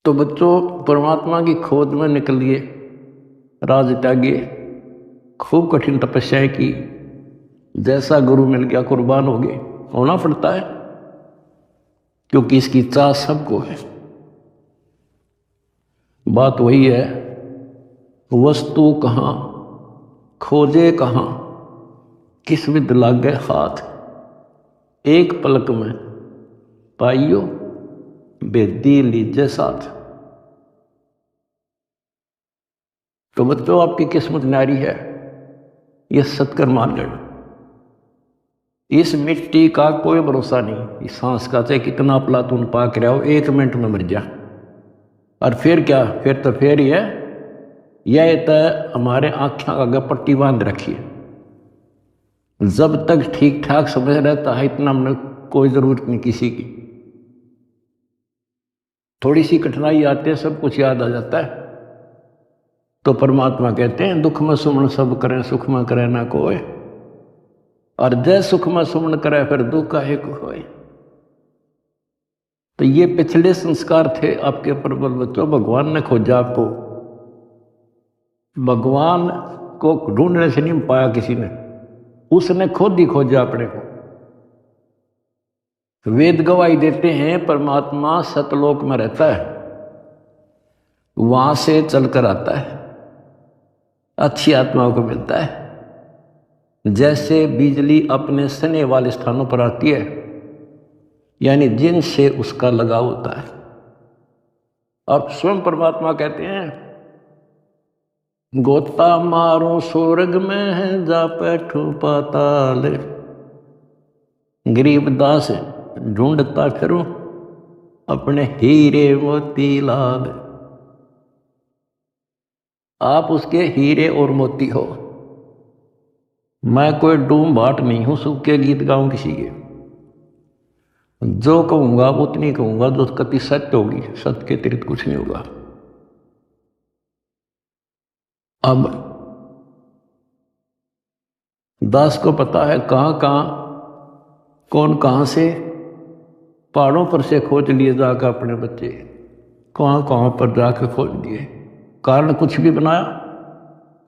तो बच्चों, परमात्मा की खोज में निकलिए, राज त्यागिए, खूब कठिन तपस्याएं की, जैसा गुरु मिल गया कुर्बान हो गए, होना पड़ता है क्योंकि इसकी चाह सबको है। बात वही है, वस्तु कहाँ खोजे कहाँ, किस विद लागे हाथ, एक पलक में पाइयो बेदी लीजे साथ। तो बच्चों, आपकी किस्मत न्यारी है, यह सत्कर मान लेना। इस मिट्टी का कोई भरोसा नहीं, इस सांस का चाहे कितना प्लातून पाक रहा हो, 1 मिनट में मर जा। और फिर क्या, फिर तो फिर ही है, यह तो हमारे आँखें आगे पट्टी बांध रखी है। जब तक ठीक ठाक समझ रहता है इतना हमने कोई जरूरत नहीं किसी की। थोड़ी सी कठिनाई आती है, सब कुछ याद आ जाता है। तो परमात्मा कहते हैं, दुख में सुमन सब करें, सुख में करे ना कोई, और जय सुख में सुमन करे फिर दुख काहे को होए। तो ये पिछले संस्कार थे आपके प्रबल बच्चों। भगवान ने खोजा आपको, भगवान को ढूंढने से नहीं पाया किसी ने, उसने खुद ही खोजा अपने को। वेद गवाही देते हैं परमात्मा सतलोक में रहता है, वहां से चलकर आता है, अच्छी आत्माओं को मिलता है। जैसे बिजली अपने सने वाले स्थानों पर आती है, यानी जिनसे उसका लगाव होता है। अब स्वयं परमात्मा कहते हैं, गोता मारो स्वर्ग में है जा बैठो पाताल, गरीबदास ढूंढता फिरूं अपने हीरे मोती लाल। आप उसके हीरे और मोती हो। मैं कोई डूम भाट नहीं हूं, सुख के गीत गाऊं किसी के। जो कहूंगा वो उतनी कहूंगा जो कति सत्य होगी, सत्य के अतिरिक्त कुछ नहीं होगा। अब दास को पता है कहाँ कहाँ कौन कहाँ से पहाड़ों पर से खोज लिए जाकर अपने बच्चे, कहाँ कहाँ पर जाकर खोज लिए। कारण कुछ भी बनाया,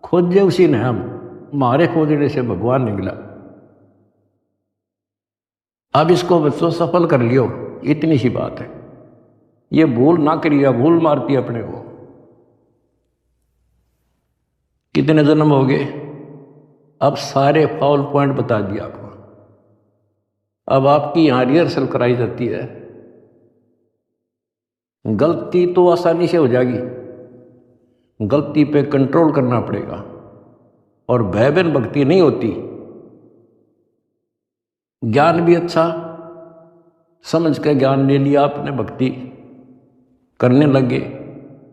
खोजे उसी ने, हम हमारे खोजने से भगवान नहीं मिला। अब इसको बच्चों सफल कर लियो, इतनी सी बात है। ये भूल ना करिए, भूल मारती है अपने को। कितने जन्म हो गए, अब सारे फाउल पॉइंट बता दिया आपको। अब आपकी यहां रिहर्सल कराई जाती है। गलती तो आसानी से हो जाएगी, गलती पे कंट्रोल करना पड़ेगा। और भय बिन भक्ति नहीं होती। ज्ञान भी अच्छा समझ के ज्ञान ले लिया आपने, भक्ति करने लगे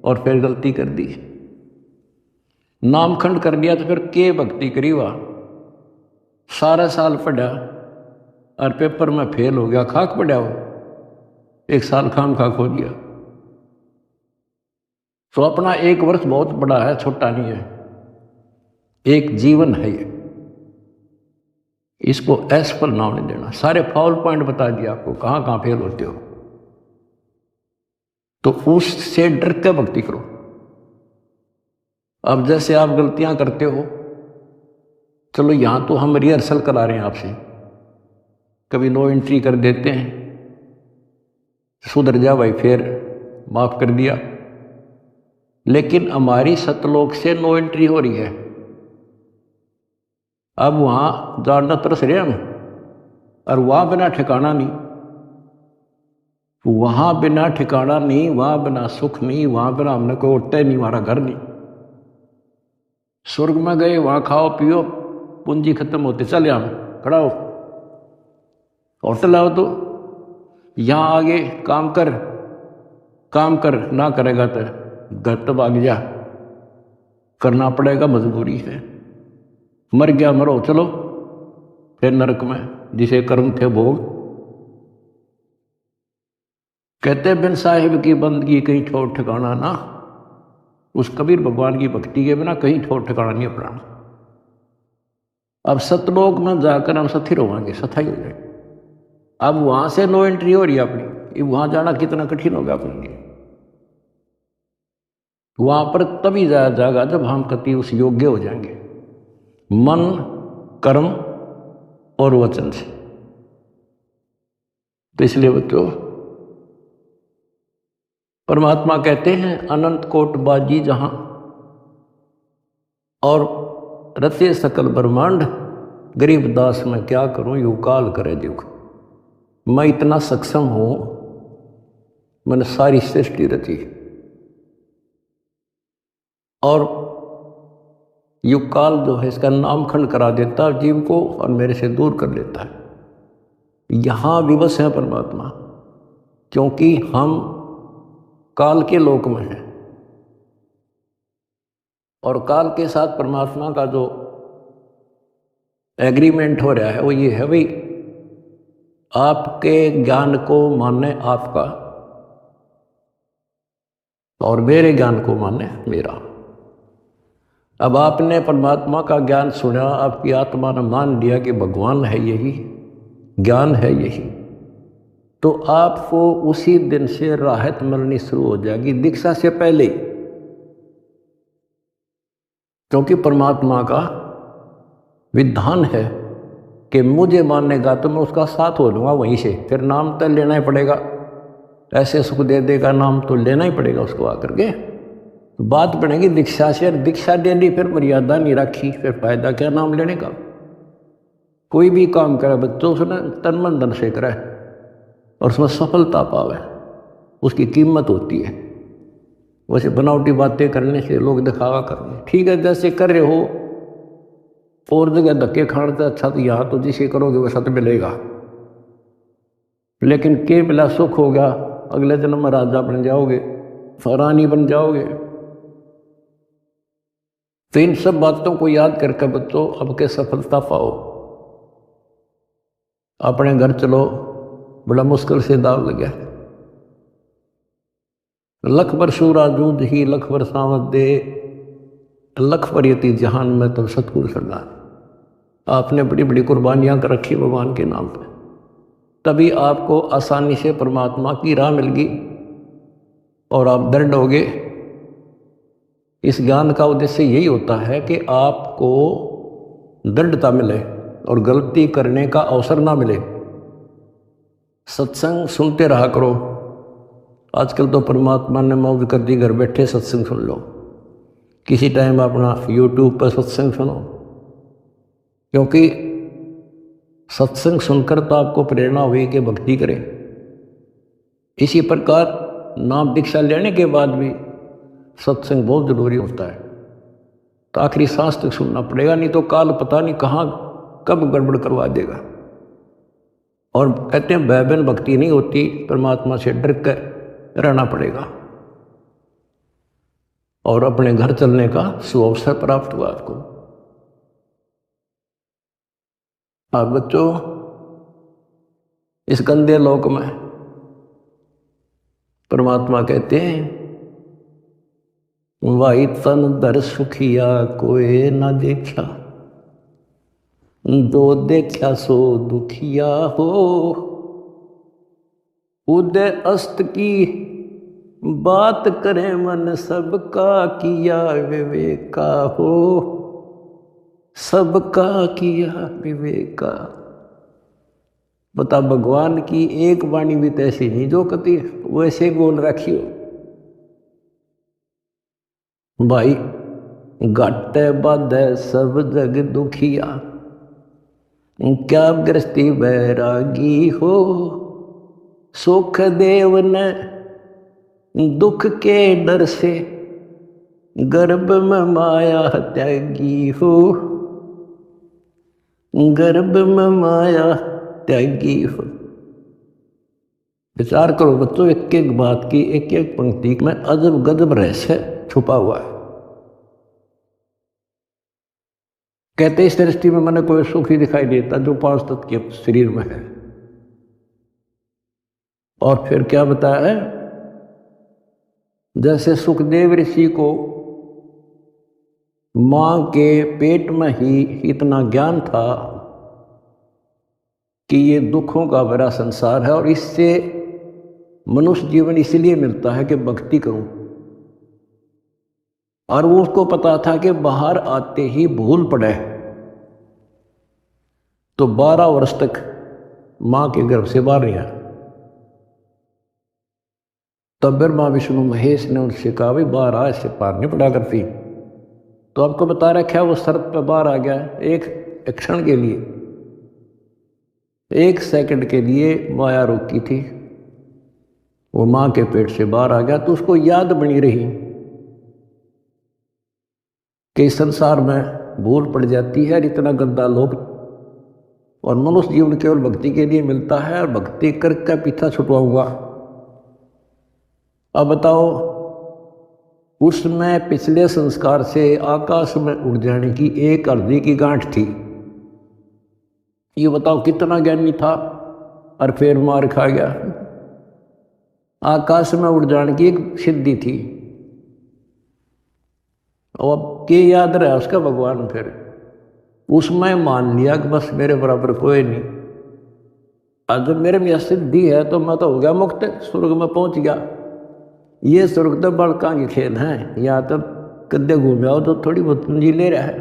और फिर गलती कर दी, नामखंड कर लिया, तो फिर के भक्ति करी। वह सारा साल पढ़ा और पेपर में फेल हो गया, खाक पड़ा हो, 1 साल खाम खाक हो गया। तो अपना 1 वर्ष बहुत बड़ा है, छोटा नहीं है, एक जीवन है ये। इसको असफल नाम नहीं देना। सारे फाउल पॉइंट बता दिया आपको, कहाँ कहाँ फेल होते हो। तो उससे डर के भक्ति करो। अब जैसे आप गलतियां करते हो, चलो यहां तो हम रिहर्सल करा रहे हैं आपसे, कभी नो एंट्री कर देते हैं, सुधर जा भाई, फिर माफ कर दिया। लेकिन हमारी सतलोक से नो एंट्री हो रही है। अब वहां जानना तरस रहे हम, और वहां बिना ठिकाना नहीं, वहां बिना ठिकाना नहीं, वहां बिना सुख नहीं, वहां बिना हमने कोई उठता ही नहीं, हमारा घर नहीं। स्वर्ग में गए, वहां खाओ पियो, पूंजी खत्म होते चले, हम खड़ा हो, होटल आओ तो यहां आगे काम कर, काम कर, ना करेगा तो घर तो भाग जा, करना पड़ेगा, मजबूरी है। मर गया मरो, चलो फिर नरक में, जिसे कर्म थे भोग। कहते बिन साहिब की बंदगी कहीं ठोर ठिकाना ना। उस कबीर भगवान की भक्ति के बिना कहीं ठोर ठिकाना नहीं अपनाना। अब सतलोक में जाकर हम स्थिर होंगे, सथाई हो जाए। अब वहां से नो एंट्री हो रही है अपनी, वहां जाना कितना कठिन होगा अपने लिए। वहां पर तभी जाया जाएगा जब हम कति उस योग्य हो जाएंगे, मन, कर्म और वचन से। तो इसलिए बच्चों, परमात्मा कहते हैं अनंत कोट बाजी जहां और रचे सकल ब्रह्मांड, गरीब दास मैं क्या करूं यू काल करे दुख। मैं इतना सक्षम हूं, मैंने सारी सृष्टि रची और युग काल जो है इसका नामखंड करा देता है जीव को और मेरे से दूर कर लेता है। यहां विवश है परमात्मा, क्योंकि हम काल के लोक में हैं और काल के साथ परमात्मा का जो एग्रीमेंट हो रहा है वो ये है, भाई आपके ज्ञान को माने आपका और मेरे ज्ञान को माने मेरा। अब आपने परमात्मा का ज्ञान सुना, आपकी आत्मा ने मान लिया कि भगवान है यही, ज्ञान है यही, तो आपको उसी दिन से राहत मिलनी शुरू हो जाएगी, दीक्षा से पहले ही। क्योंकि परमात्मा का विधान है कि मुझे मानेगा तो मैं उसका साथ हो लूँगा वहीं से, फिर नाम तो लेना ही पड़ेगा, ऐसे सुख दे देगा नाम तो लेना ही पड़ेगा उसको आकर के। तो बात बनेगी दीक्षा से, दीक्षा दे ली फिर मर्यादा नहीं रखी, फिर फायदा क्या नाम लेने का। कोई भी काम करे बच्चों उसने तन मन धन से करे और उसमें सफलता पावे, उसकी कीमत होती है। वैसे बनावटी बातें करने से लोग दिखावा करने, ठीक है जैसे कर रहे हो और जगह धक्के खाने से अच्छा तो यहाँ तो जिसे करोगे वैसा तो मिलेगा, लेकिन के बिला सुख हो गया, अगले जन्म में राजा बन जाओगे, रानी बन जाओगे। तो इन सब बातों को याद करके बच्चों अब के सफलता पाओ। अपने घर चलो, बड़ा मुश्किल से दाव लगे, लख बर सूरा जूझ ही लख बर सावत दे, लख पर यति जहान में तो सतगुरु सरदार। आपने बड़ी बड़ी कुर्बानियां कर रखी भगवान के नाम पे, तभी आपको आसानी से परमात्मा की राह मिल गई और आप दृढ़ होगे। इस ज्ञान का उद्देश्य यही होता है कि आपको दृढ़ता मिले और गलती करने का अवसर ना मिले। सत्संग सुनते रहा करो। आजकल तो परमात्मा ने मौज कर दी, घर बैठे सत्संग सुन लो, किसी टाइम अपना YouTube पर सत्संग सुनो, क्योंकि सत्संग सुनकर तो आपको प्रेरणा हुई कि भक्ति करें। इसी प्रकार नाम दीक्षा लेने के बाद भी सत्संग बहुत जरूरी होता है, तो आखिरी सांस तक सुनना पड़ेगा, नहीं तो काल पता नहीं कहाँ कब गड़बड़ करवा देगा। और कहते हैं भयबन भक्ति नहीं होती, परमात्मा से डर कर रहना पड़ेगा और अपने घर चलने का सुअवसर प्राप्त हुआ आपको। आप बच्चों इस गंदे लोक में परमात्मा कहते हैं वाई तन दर सुखिया कोई ना देखा, दो देखा सो दुखिया हो, उदय अस्त की बात करे मन सबका किया विवेका हो, सबका किया विवेका। बता भगवान की एक वाणी भी तैसी नहीं जो कति वैसे बोल रखी हो। भाई घट बाध सब जग दुखिया, क्या गृहस्थी बैरागी हो, सुख देव ने दुख के डर से गर्भ में माया त्यागी हो, गर्भ में माया त्यागी हो। विचार करो बच्चों, एक एक बात की एक एक पंक्ति में अजब गजब रहस्य छुपा हुआ है। कहते इस दृष्टि में मैंने कोई सुख ही दिखाई देता जो 5 तत्व के शरीर में है। और फिर क्या बताया है, जैसे सुखदेव ऋषि को मां के पेट में ही इतना ज्ञान था कि ये दुखों का भरा संसार है और इससे मनुष्य जीवन इसलिए मिलता है कि भक्ति करूं। और वो उसको पता था कि बाहर आते ही भूल पड़े तो 12 वर्ष तक मां के गर्भ से बाहर रहा। तब ब्रह्मा विष्णु महेश ने उनसे कहा भाई बाहर आ, इससे पार नहीं पड़ा करती। तो आपको बता रखा वो शर्त पे बाहर आ गया। एक क्षण के लिए, 1 सेकंड के लिए माया रोकी थी, वो मां के पेट से बाहर आ गया। तो उसको याद बनी रही कि संसार में भूल पड़ जाती है, इतना गंदा लोग, और मनुष्य जीवन केवल भक्ति के लिए मिलता है, और भक्ति करके पीछा छुटवाऊंगा। अब बताओ, उसमें पिछले संस्कार से आकाश में उड़ जाने की एक अर्जी की गांठ थी। ये बताओ कितना ज्ञानी था, और फिर मार खा गया। आकाश में उड़ जाने की एक सिद्धि थी, और अब के याद रहा उसका भगवान। फिर उसमें मान लिया कि बस मेरे बराबर कोई नहीं, आज जब मेरे में यह सिद्धि है तो मैं तो हो गया मुक्त, स्वर्ग में पहुंच गया। ये स्वर्ग तो बड़का की खेल है, या तो कद्दे घूम आओ तो थोड़ी बहुत पूंजी ले रहा है,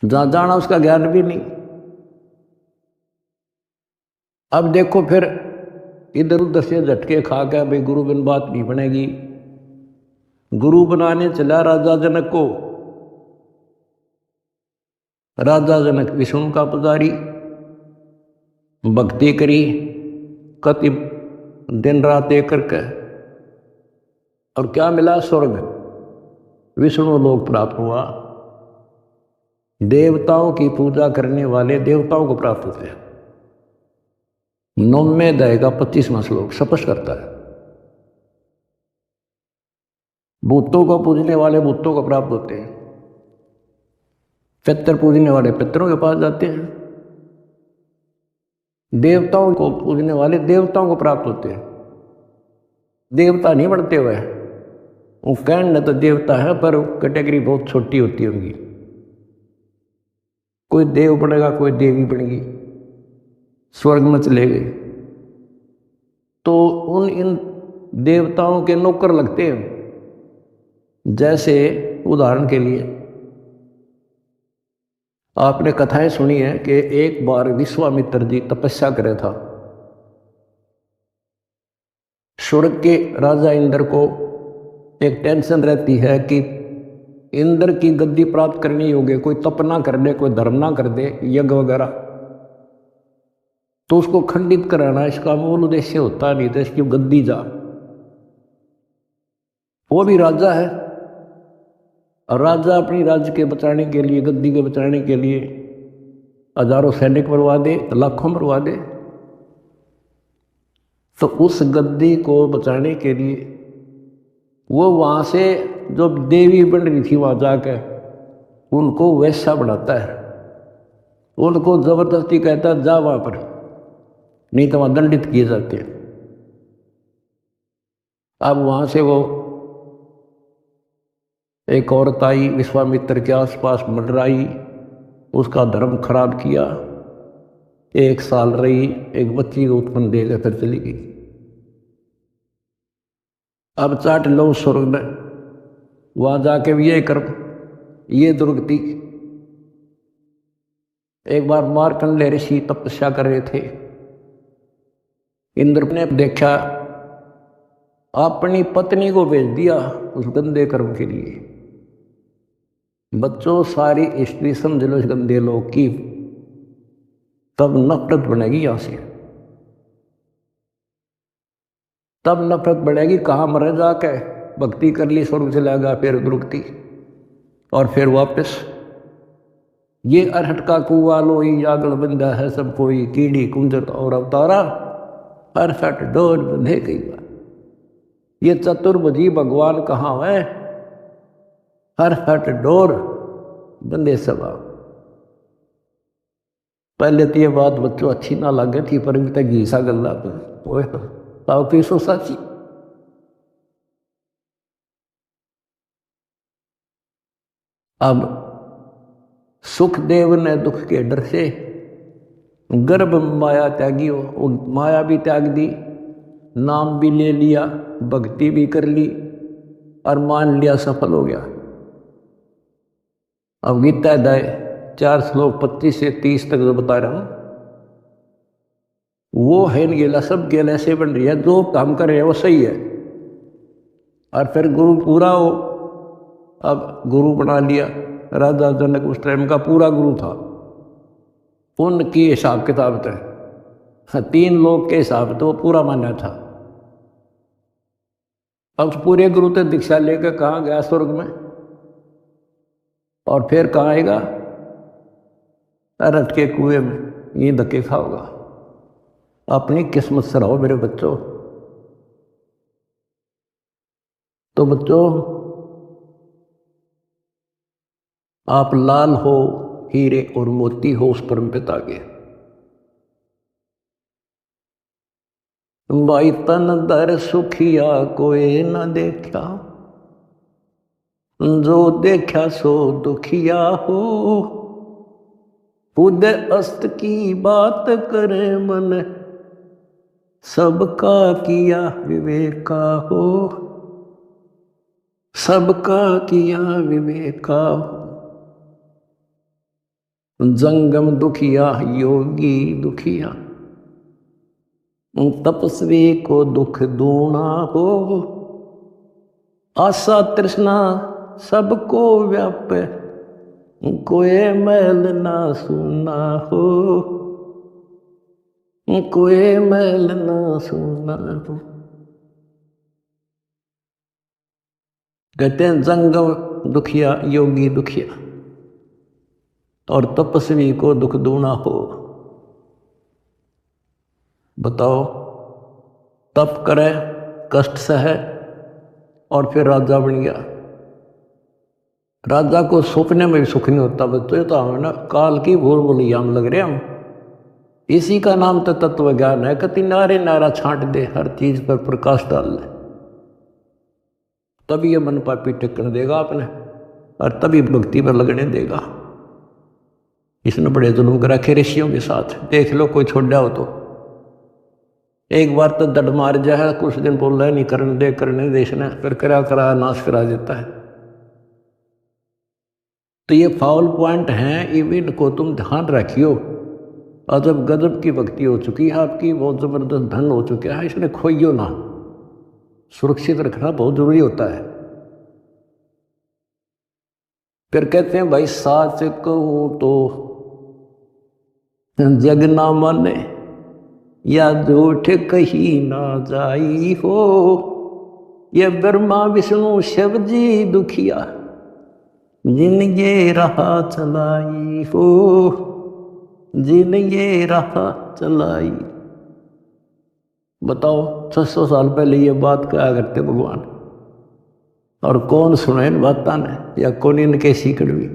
जहां जाना उसका ज्ञान भी नहीं। अब देखो फिर इधर उधर से झटके खा के भाई गुरु बिन बात नहीं बनेगी। गुरु बनाने चला राजा जनक को। राजा जनक विष्णु का पुजारी, भक्ति करी कति दिन रात एक करके, और क्या मिला? स्वर्ग, विष्णु लोक प्राप्त हुआ। देवताओं की पूजा करने वाले देवताओं को प्राप्त होते हैं। 9वें अध्याय का 25वां श्लोक स्पष्ट करता है। भूतों को पूजने वाले भूतों को प्राप्त होते हैं, पितर पूजने वाले पितरों के पास जाते हैं, देवताओं को पूजने वाले देवताओं को प्राप्त होते हैं। देवता नहीं बढ़ते हुए, वो कहने तो देवता है पर कैटेगरी बहुत छोटी होती होगी। कोई देव बनेगा, कोई देवी बनेगी, स्वर्ग में चले गए तो उन इन देवताओं के नौकर लगते हैं। जैसे उदाहरण के लिए आपने कथाएं सुनी है कि एक बार विश्वामित्र जी तपस्या करे था। स्वर्ग के राजा इंद्र को एक टेंशन रहती है कि इंद्र की गद्दी प्राप्त करनी होगी, कोई तप ना कर दे, कोई धर्म ना कर दे, यज्ञ वगैरह, तो उसको खंडित कराना इसका मूल उद्देश्य होता नहीं था, इसकी गद्दी जा। वो भी राजा है, और राजा अपनी राज्य के बचाने के लिए, गद्दी के बचाने के लिए हजारों सैनिक मरवा दे, लाखों मरवा दे। तो उस गद्दी को बचाने के लिए वो वहां से जो देवी बन रही थी वहां जाकर उनको वैसा बढ़ाता है, उनको जबरदस्ती कहता है जा वहां पर, नहीं तो वहां दंडित किए जाते हैं। अब वहां से वो एक औरत आई, विश्वामित्र के आसपास मंडराई, उसका धर्म खराब किया, 1 साल रही, एक बच्ची को उत्पन्न देकर फिर चली गई। अब चाट लो स्वर्ग में, वहां जाके भी ये कर्म, ये दुर्गति। एक बार मार्कंडेय ऋषि तपस्या कर रहे थे, इंद्र ने देखा, अपनी पत्नी को भेज दिया उस गंदे कर्म के लिए। बच्चों सारी स्त्री समझ लो इस गंदे लोग की, तब नफरत बनेगी यहां से, तब नफरत बढ़ेगी। कहाँ मरे जाके, भक्ति कर ली स्वर्ग चला गया, फिर दुर्गति, और फिर वापस ये अरहट का कुआ लोई जागल बंदा है सब कोई, कीड़ी कुंजर और अवतारा अरहट डोर बंधे गई। ये चतुर्भुजी भगवान कहाँ है? अरहट डोर बंदे सभा। पहले तो ये बात बच्चों अच्छी ना लगे थी, पर भी तक घीसा गल्ला तो पीसो साची। अब सुखदेव ने दुख के डर से गर्भ माया त्यागी हो, माया भी त्याग दी, नाम भी ले लिया, भक्ति भी कर ली, और मान लिया सफल हो गया। अब गीता अध्याय 4 श्लोक 25 से 30 तक जो बता रहा हूं वो है गेला, सब गेला ऐसे बन रही है, जो काम कर रहे हैं वो सही है। और फिर गुरु पूरा हो, अब गुरु बना लिया। राजा जनक उस टाइम का पूरा गुरु था, उनकी हिसाब किताब तय 3 लोग के हिसाब तो वो पूरा माना था। अब पूरे गुरु तो दीक्षा लेकर कहाँ गया? स्वर्ग में। और फिर कहाँ आएगा? रट के कुएं में ये धक्के खाओगा। अपनी किस्मत से रहो मेरे बच्चों। तो बच्चों, आप लाल हो, हीरे और मोती हो उस परम पिता के। भाई तन दर सुखिया कोई न देखा, जो देखा सो दुखिया हो। खुद अस्त की बात करे मन, सबका किया विवेका हो। सबका किया विवेका हो। जंगम दुखिया योगी दुखिया, तपस्वी को दुख दूना हो। आशा तृष्णा सबको व्यापे, कोई मैल ना सुना हो। कोई मैल ना सुना हो। कहते हैं जंगम दुखिया योगी दुखिया, और तपस्वी को दुख दूना हो। बताओ, तप करे, कष्ट सहे और फिर राजा बन गया। राजा को सपने में भी सुख नहीं होता बच्चों। ये तो हमें ना काल की भूल भुलैया में लग रहे हम। इसी का नाम तो तत्व ज्ञान है। कति नारे नारा छांट दे, हर चीज पर प्रकाश डाल दे, तभी ये मन पापी टिकने देगा आपने, और तभी भक्ति पर लगने देगा। इसने बड़े जुल्म कर रखे ऋषियों के साथ। देख लो, कोई छोड़ा हो तो एक बार तो दड मार जाए, कुछ दिन बोल रहा है नहीं करने देश ने, फिर करा नाश करा देता है। तो ये फाउल पॉइंट हैं, इनको तुम ध्यान रखियो। अजब गजब की भक्ति हो चुकी है आपकी, बहुत जबरदस्त धन हो चुका है, इसने खोइयो ना। सुरक्षित रखना बहुत जरूरी होता है। फिर कहते हैं भाई साच कहूं तो जग ना माने, या झूठ कही ना जाई हो। ये ब्रह्मा विष्णु शिव जी दुखिया, जिन ये राह चलाई हो। जिन ये राह चलाई। बताओ, 600 साल पहले ये बात कहा करते भगवान, और कौन सुने इन बातों ने, या कौन इनके सीकड़ भी,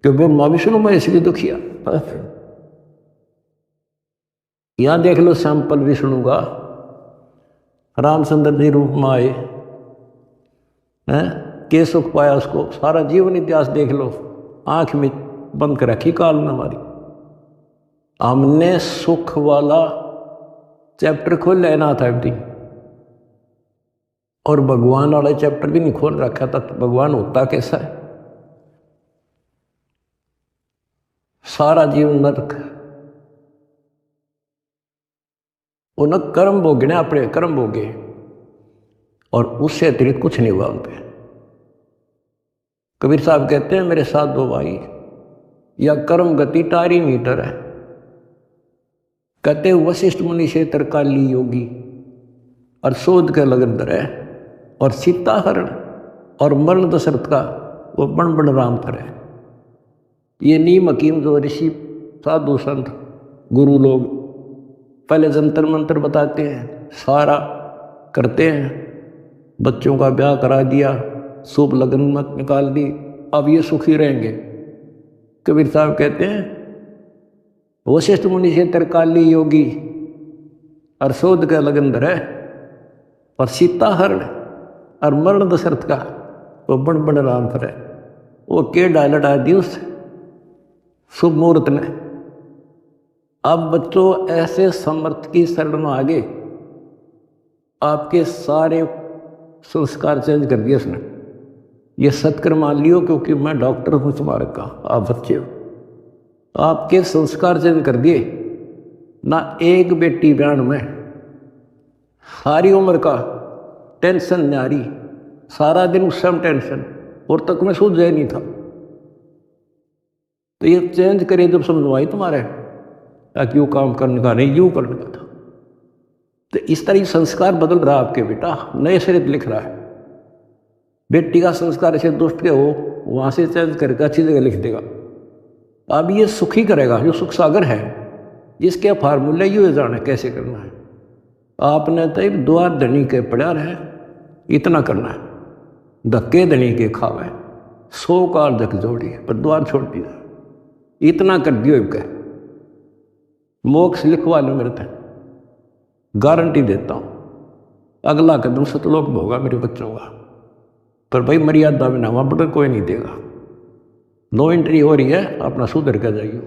कि ब्रह्मा विष्णु में इसलिए दुखिया। यहां देख लो सैंपल विष्णु का। रामचंद्र जी रूप में आए हैं, के सुख पाया उसको। सारा जीवन इतिहास देख लो, आंख में बंद कर रखी काल ने हमारी। हमने सुख वाला चैप्टर खोल लेना था अभी, और भगवान वाला चैप्टर भी नहीं खोल रखा था। तो भगवान होता कैसा है? सारा जीवन नरक। उन कर्म भोगने, अपने कर्म भोगे, और उससे अतिरिक्त कुछ नहीं हुआ उन पे। कबीर साहब कहते हैं, मेरे साथ 2 भाई, या कर्म गति टारी मीटर है। कहते वशिष्ठ मुनि से तरकाली योगी, और शोध के लगन है, और सीता हरण और मरण दशरथ का वो बण बण राम करे। ये नीम हकीम जो ऋषि साधु संत गुरु लोग पहले जंतर मंत्र बताते हैं, सारा करते हैं, बच्चों का ब्याह करा दिया, शुभ लगन मत निकाल दी, अब ये सुखी रहेंगे। कबीर साहब कहते हैं वशिष्ठ मुनि से तरकाली योगी, और शोध का लगन धरे, और सीता हरण और मरण दशरथ का वो बण बण राम करे। वो के डायलट आ दी उस शुभ मुहूर्त ने। अब बच्चों, ऐसे समर्थ की शरण में आगे आपके सारे संस्कार चेंज कर दिया उसने। ये सत्कर मान लियो क्योंकि मैं डॉक्टर हूँ तुम्हारे का, आप बच्चे हो, आपके संस्कार चेंज कर दिए ना। एक बेटी ब्यान में सारी उम्र का टेंशन नारी, सारा दिन उस समय टेंशन, और तक मैं सूझ जाए नहीं था। तो ये चेंज करे जब समझवाई तुम्हारे, ताकि वो काम करने का नहीं, यूँ करने का था। तो इस तरह संस्कार बदल रहा आपके बेटा, नए सिरे लिख रहा है। बेटी का संस्कार ऐसे दुष्ट के हो, वहाँ से चेंज करके अच्छी जगह लिख देगा। अब ये सुखी करेगा, जो सुख सागर है, जिसके फार्मूले ये जाने कैसे करना है। आपने तो एक द्वार धनी के पड़ा रहे, इतना करना है, धक्के धनी के खावे 100 काल धक जोड़ी, पर द्वार छोड़ दिया, इतना कर दियो। कह मोक्ष लिखवा लो मेरे तक, गारंटी देता हूँ। अगला कदम सतलोक में होगा मेरे बच्चों का, पर भाई मर्यादा में ना, वहाँ बटर कोई नहीं देगा। नो एंट्री हो रही है, अपना सुधर कर जाइए।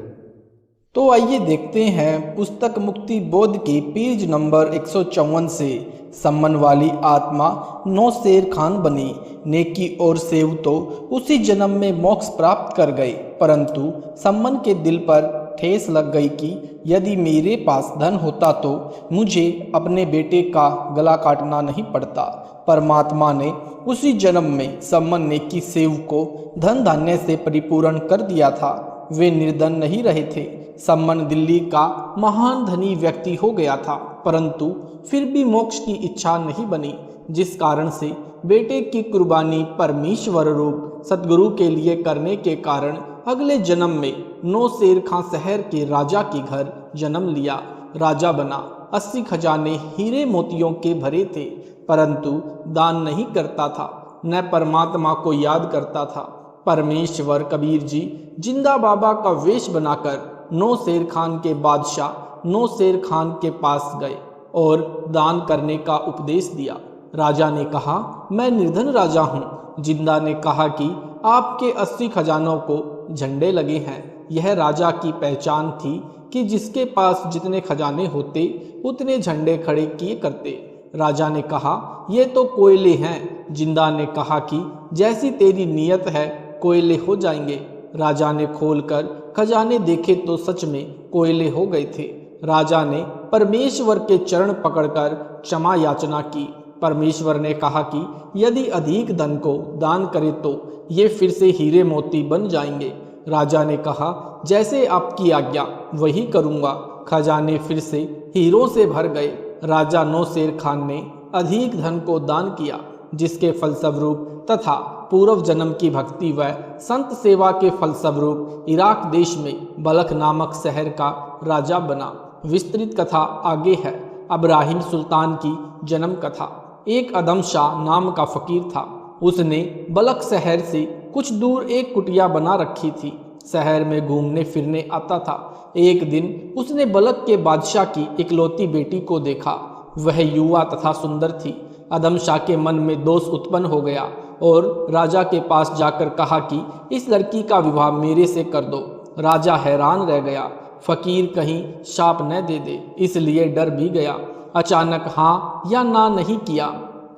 तो आइए देखते हैं पुस्तक मुक्ति बोध की पेज नंबर 154 से। सम्मन वाली आत्मा 9 शेर खान बनी, नेकी और सेव तो उसी जन्म में मोक्ष प्राप्त कर गए, परंतु सम्मन के दिल पर ठेस लग गई कि यदि मेरे पास धन होता तो मुझे अपने बेटे का गला काटना नहीं पड़ता। परमात्मा ने उसी जन्म में सम्मन नेकी सेव को धन धान्य से परिपूर्ण कर दिया था। वे निर्धन नहीं रहे थे। सम्मन दिल्ली का महान धनी व्यक्ति हो गया था, परंतु फिर भी मोक्ष की इच्छा नहीं बनी, जिस कारण से बेटे की कुर्बानी परमेश्वर रूप सतगुरु के लिए करने के कारण अगले जन्म में 9 शेर खां शहर के राजा के घर जन्म लिया। राजा बना, 80 खजाने हीरे मोतियों के भरे थे, परंतु दान नहीं करता था, न परमात्मा को याद करता था। परमेश्वर कबीर जी जिंदा बाबा का वेश बनाकर 9 शेर खान के बादशाह 9 शेर खान के पास गए और दान करने का उपदेश दिया। राजा ने कहा, मैं निर्धन राजा हूँ। जिंदा ने कहा कि आपके 80 खजानों को झंडे लगे हैं। यह राजा की पहचान थी कि जिसके पास जितने खजाने होते उतने झंडे खड़े किए करते। राजा ने कहा, ये तो कोयले हैं। जिंदा ने कहा कि जैसी तेरी नीयत है कोयले हो जाएंगे। राजा ने खोलकर खजाने देखे तो सच में कोयले हो गए थे। राजा ने परमेश्वर के चरण पकड़कर क्षमा याचना की। परमेश्वर ने कहा कि यदि अधिक धन को दान करे तो ये फिर से हीरे मोती बन जाएंगे। राजा ने कहा, जैसे आपकी आज्ञा वही करूँगा। खजाने फिर से हीरों से भर गए। राजा 9 शेर खान ने अधिक धन को दान किया, जिसके फलस्वरूप तथा पूर्व जन्म की भक्ति व संत सेवा के फलस्वरूप इराक देश में बलख नामक शहर का राजा बना। विस्तृत कथा आगे है। अब्राहिम सुल्तान की जन्म कथा। एक अदम शाह नाम का फकीर था। उसने बलख शहर से कुछ दूर एक कुटिया बना रखी थी। शहर में घूमने फिरने आता था। एक दिन उसने बलख के बादशाह की इकलौती बेटी को देखा। वह युवा तथा सुंदर थी। अदम शाह के मन में दोष उत्पन्न हो गया और राजा के पास जाकर कहा कि इस लड़की का विवाह मेरे से कर दो। राजा हैरान रह गया। फकीर कहीं शाप न दे दे, इसलिए डर भी गया। अचानक हाँ या ना नहीं किया।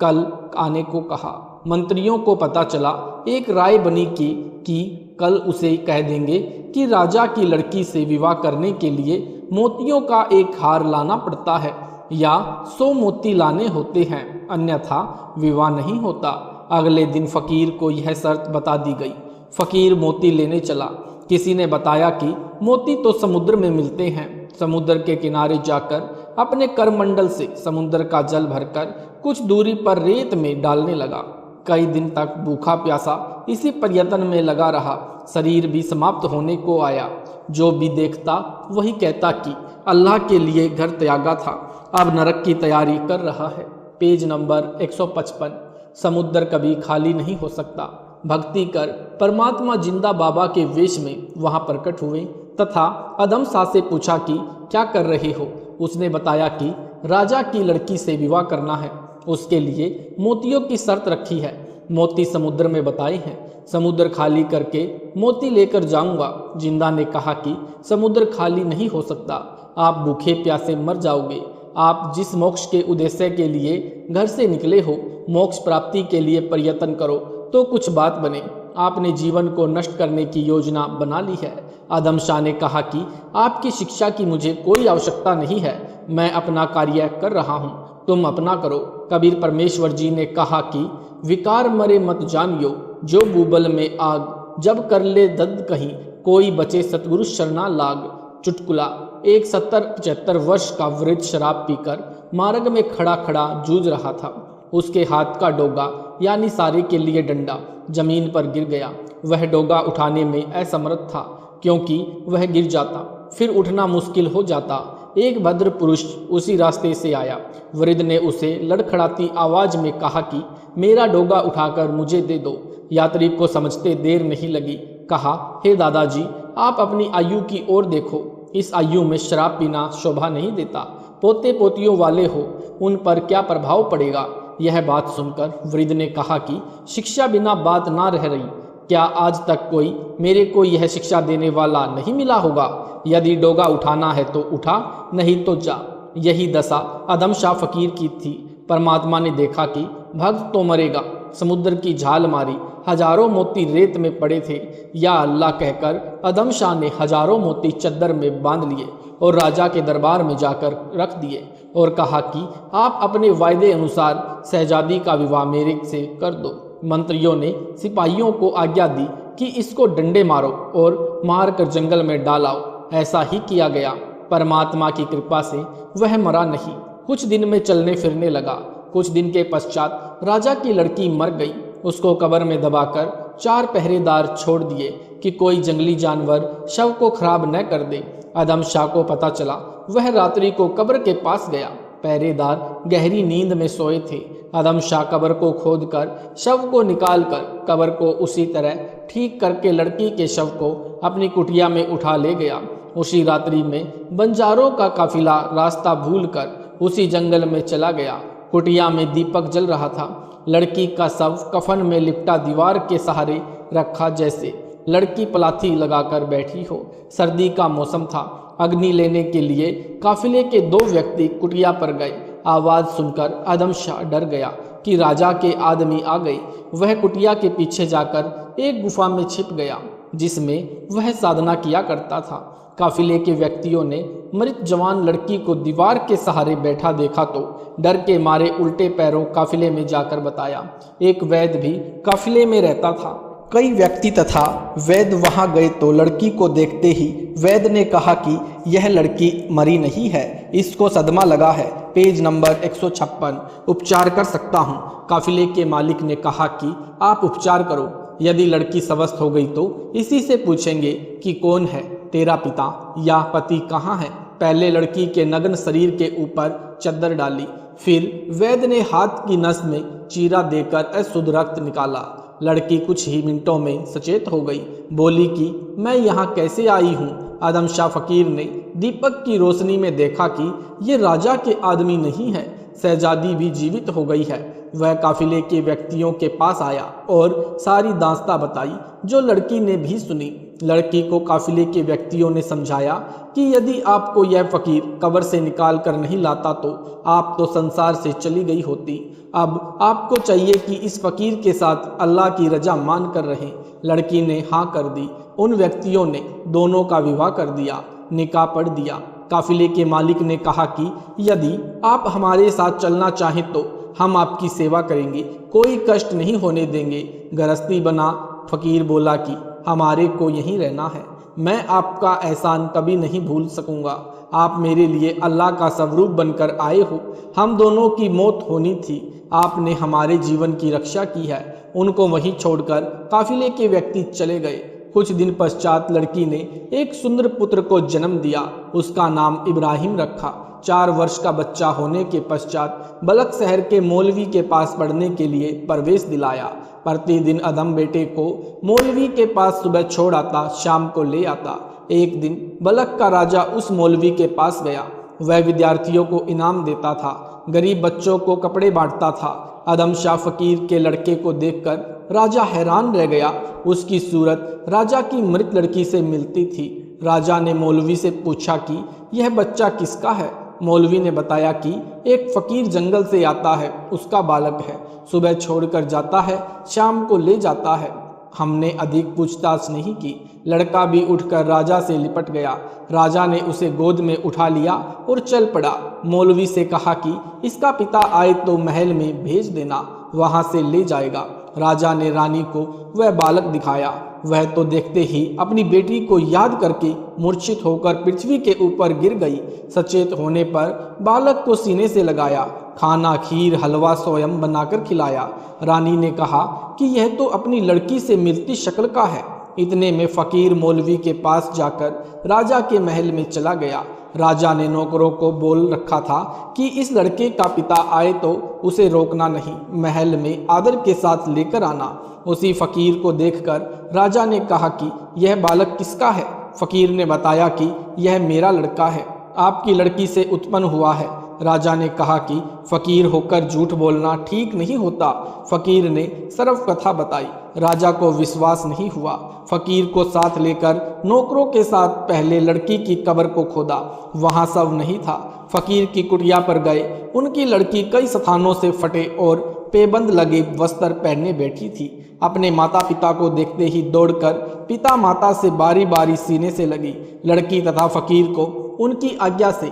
कल आने को कहा। मंत्रियों को पता चला। एक राय बनी कि कल उसे कह देंगे कि राजा की लड़की से विवाह करने के लिए मोतियों का एक हार लाना पड़ता है या 100 मोती लाने होते हैं, अन्यथा विवाह नहीं होता। अगले दिन फकीर को यह शर्त बता दी गई। फकीर मोती लेने चला। किसी ने बताया कि मोती तो समुद्र में मिलते हैं। समुद्र के किनारे जाकर अपने करमंडल से समुद्र का जल भरकर कुछ दूरी पर रेत में डालने लगा। कई दिन तक भूखा प्यासा इसी प्रयत्न में लगा रहा। शरीर भी समाप्त होने को आया। जो भी देखता वही कहता कि अल्लाह के लिए घर त्यागा था, अब नरक की तैयारी कर रहा है। Page number 155। समुद्र कभी खाली नहीं हो सकता। भक्ति कर परमात्मा जिंदा बाबा के वेश में वहां प्रकट हुए तथा अदम शाह से पूछा कि क्या कर रहे हो। उसने बताया कि राजा की लड़की से विवाह करना है, उसके लिए मोतियों की शर्त रखी है। मोती समुद्र में बताए हैं, समुद्र खाली करके मोती लेकर जाऊंगा। जिंदा ने कहा कि समुद्र खाली नहीं हो सकता, आप भूखे प्यासे मर जाओगे। आप जिस मोक्ष के उद्देश्य के लिए घर से निकले हो मोक्ष प्राप्ति के लिए प्रयत्न करो तो कुछ बात बने। आपने जीवन को नष्ट करने की योजना बना ली है। आदम शाह ने कहा कि आपकी शिक्षा की मुझे कोई आवश्यकता नहीं है, मैं अपना कार्य कर रहा हूँ, तुम अपना करो। कबीर परमेश्वर जी ने कहा कि विकार मरे मत जानियो, जो बूबल में आग, जब कर ले दर्द कहीं, कोई बचे सतगुरु शरणा लाग। चुटकुला। एक 70-75 वर्ष का वृद्ध शराब पीकर मार्ग में खड़ा खड़ा जूझ रहा था। उसके हाथ का डोगा यानी सारे के लिए डंडा जमीन पर गिर गया। वह डोगा उठाने में असमर्थ था, क्योंकि वह गिर जाता फिर उठना मुश्किल हो जाता। एक भद्र पुरुष उसी रास्ते से आया। वृद्ध ने उसे लड़खड़ाती आवाज में कहा कि मेरा डोगा उठाकर मुझे दे दो। यात्री को समझते देर नहीं लगी। कहा, हे दादाजी, आप अपनी आयु की ओर देखो, इस आयु में शराब पीना शोभा नहीं देता। पोते पोतियों वाले हो, उन पर क्या प्रभाव पड़ेगा। यह बात सुनकर वृद्ध ने कहा कि शिक्षा बिना बात ना रह रही। क्या आज तक कोई मेरे को यह शिक्षा देने वाला नहीं मिला होगा? यदि डोगा उठाना है तो उठा, नहीं तो जा। यही दशा आदम शाह फकीर की थी। परमात्मा ने देखा कि भक्त तो मरेगा। समुद्र की झाल मारी, हजारों मोती रेत में पड़े थे। या अल्लाह कहकर आदम शाह ने हजारों मोती चद्दर में बांध लिए और राजा के दरबार में जाकर रख दिए और कहा कि आप अपने वायदे अनुसार शहजादी का विवाह मेरे से कर दो। मंत्रियों ने सिपाहियों को आज्ञा दी कि इसको डंडे मारो और मारकर जंगल में डालाओ। ऐसा ही किया गया। परमात्मा की कृपा से वह मरा नहीं, कुछ दिन में चलने फिरने लगा। कुछ दिन के पश्चात राजा की लड़की मर गई। उसको कब्र में दबाकर 4 पहरेदार छोड़ दिए कि कोई जंगली जानवर शव को खराब न कर दे। आदम शाह को पता चला। वह रात्रि को कब्र के पास गया। पहरेदार गहरी नींद में सोए थे। आदम शाह कब्र को खोदकर शव को निकालकर कब्र को उसी तरह ठीक करके लड़की के शव को अपनी कुटिया में उठा ले गया। उसी रात्रि में बंजारों का काफिला रास्ता भूलकर उसी जंगल में चला गया। कुटिया में दीपक जल रहा था। लड़की का शव कफन में लिपटा दीवार के सहारे रखा, जैसे लड़की पलाथी लगाकर बैठी हो। सर्दी का मौसम था। अग्नि लेने के लिए काफिले के 2 व्यक्ति कुटिया पर गए। आवाज सुनकर आदम शाह डर गया कि राजा के आदमी आ गए। वह कुटिया के पीछे जाकर एक गुफा में छिप गया, जिसमें वह साधना किया करता था। काफिले के व्यक्तियों ने मृत जवान लड़की को दीवार के सहारे बैठा देखा तो डर के मारे उल्टे पैरों काफिले में जाकर बताया। एक वैद्य भी काफिले में रहता था। कई व्यक्ति तथा वैद्य वहां गए तो लड़की को देखते ही वैद्य ने कहा कि यह लड़की मरी नहीं है, इसको सदमा लगा है। Page number 156। उपचार कर सकता हूँ। काफिले के मालिक ने कहा कि आप उपचार करो। यदि लड़की स्वस्थ हो गई तो इसी से पूछेंगे कि कौन है, तेरा पिता या पति कहाँ है। पहले लड़की के नग्न शरीर के ऊपर चद्दर डाली। फिर वैद्य ने हाथ की नस में चीरा देकर अशुद्ध रक्त निकाला। लड़की कुछ ही मिनटों में सचेत हो गई। बोली कि मैं यहाँ कैसे आई हूँ। आदम शाह फकीर ने दीपक की रोशनी में देखा कि ये राजा के आदमी नहीं है, शहजादी भी जीवित हो गई है। वह काफिले के व्यक्तियों के पास आया और सारी दास्तां बताई, जो लड़की ने भी सुनी। लड़की को काफिले के व्यक्तियों ने समझाया कि यदि आपको यह फकीर कब्र से निकाल कर नहीं लाता तो आप तो संसार से चली गई होती। अब आपको चाहिए कि इस फकीर के साथ अल्लाह की रजा मान कर रहें। लड़की ने हाँ कर दी। उन व्यक्तियों ने दोनों का विवाह कर दिया, निकाह पढ़ दिया। काफिले के मालिक ने कहा कि यदि आप हमारे साथ चलना चाहें तो हम आपकी सेवा करेंगे, कोई कष्ट नहीं होने देंगे। गृहस्थी बना फकीर बोला कि हमारे को यहीं रहना है, मैं आपका एहसान कभी नहीं भूल सकूंगा। आप मेरे लिए अल्लाह का स्वरूप बनकर आए हो। हम दोनों की मौत होनी थी, आपने हमारे जीवन की रक्षा की है। उनको वहीं छोड़कर काफिले के व्यक्ति चले गए। कुछ दिन पश्चात लड़की ने एक सुंदर पुत्र को जन्म दिया। उसका नाम इब्राहिम रखा। 4 वर्ष का बच्चा होने के पश्चात बलक शहर के मौलवी के पास पढ़ने के लिए प्रवेश दिलाया। प्रतिदिन अदम बेटे को मौलवी के पास सुबह छोड़ आता, शाम को ले आता। एक दिन बलक का राजा उस मौलवी के पास गया। वह विद्यार्थियों को इनाम देता था, गरीब बच्चों को कपड़े बांटता था। आदम शाह फकीर के लड़के को देखकर राजा हैरान रह गया। उसकी सूरत राजा की मृत लड़की से मिलती थी। राजा ने मौलवी से पूछा कि यह बच्चा किसका है। मौलवी ने बताया कि एक फकीर जंगल से आता है, उसका बालक है। सुबह छोड़कर जाता है, शाम को ले जाता है। हमने अधिक पूछताछ नहीं की। लड़का भी उठकर राजा से लिपट गया। राजा ने उसे गोद में उठा लिया और चल पड़ा। मौलवी से कहा कि इसका पिता आए तो महल में भेज देना, वहां से ले जाएगा। राजा ने रानी को वह बालक दिखाया। वह तो देखते ही अपनी बेटी को याद करके मूर्छित होकर पृथ्वी के ऊपर गिर गई। सचेत होने पर बालक को सीने से लगाया, खाना, खीर, हलवा स्वयं बनाकर खिलाया। रानी ने कहा कि यह तो अपनी लड़की से मिलती शक्ल का है। इतने में फकीर मौलवी के पास जाकर राजा के महल में चला गया। राजा ने नौकरों को बोल रखा था कि इस लड़के का पिता आए तो उसे रोकना नहीं, महल में आदर के साथ लेकर आना। उसी फकीर को देखकर राजा ने कहा कि यह बालक किसका है? फकीर ने बताया कि यह मेरा लड़का है, आपकी लड़की से उत्पन्न हुआ है। राजा ने कहा कि फकीर होकर झूठ बोलना ठीक नहीं होता। फकीर ने सरफ कथा बताई। राजा को विश्वास नहीं हुआ। फकीर को साथ लेकर नौकरों के साथ पहले लड़की की कब्र को खोदा। वहां शव नहीं था। फकीर की कुटिया पर गए। उनकी लड़की कई स्थानों से फटे और पेबंद लगे वस्त्र पहने बैठी थी। अपने माता पिता को देखते ही दौड़कर पिता माता से बारी बारी सीने से लगी। लड़की तथा फकीर को उनकी आज्ञा से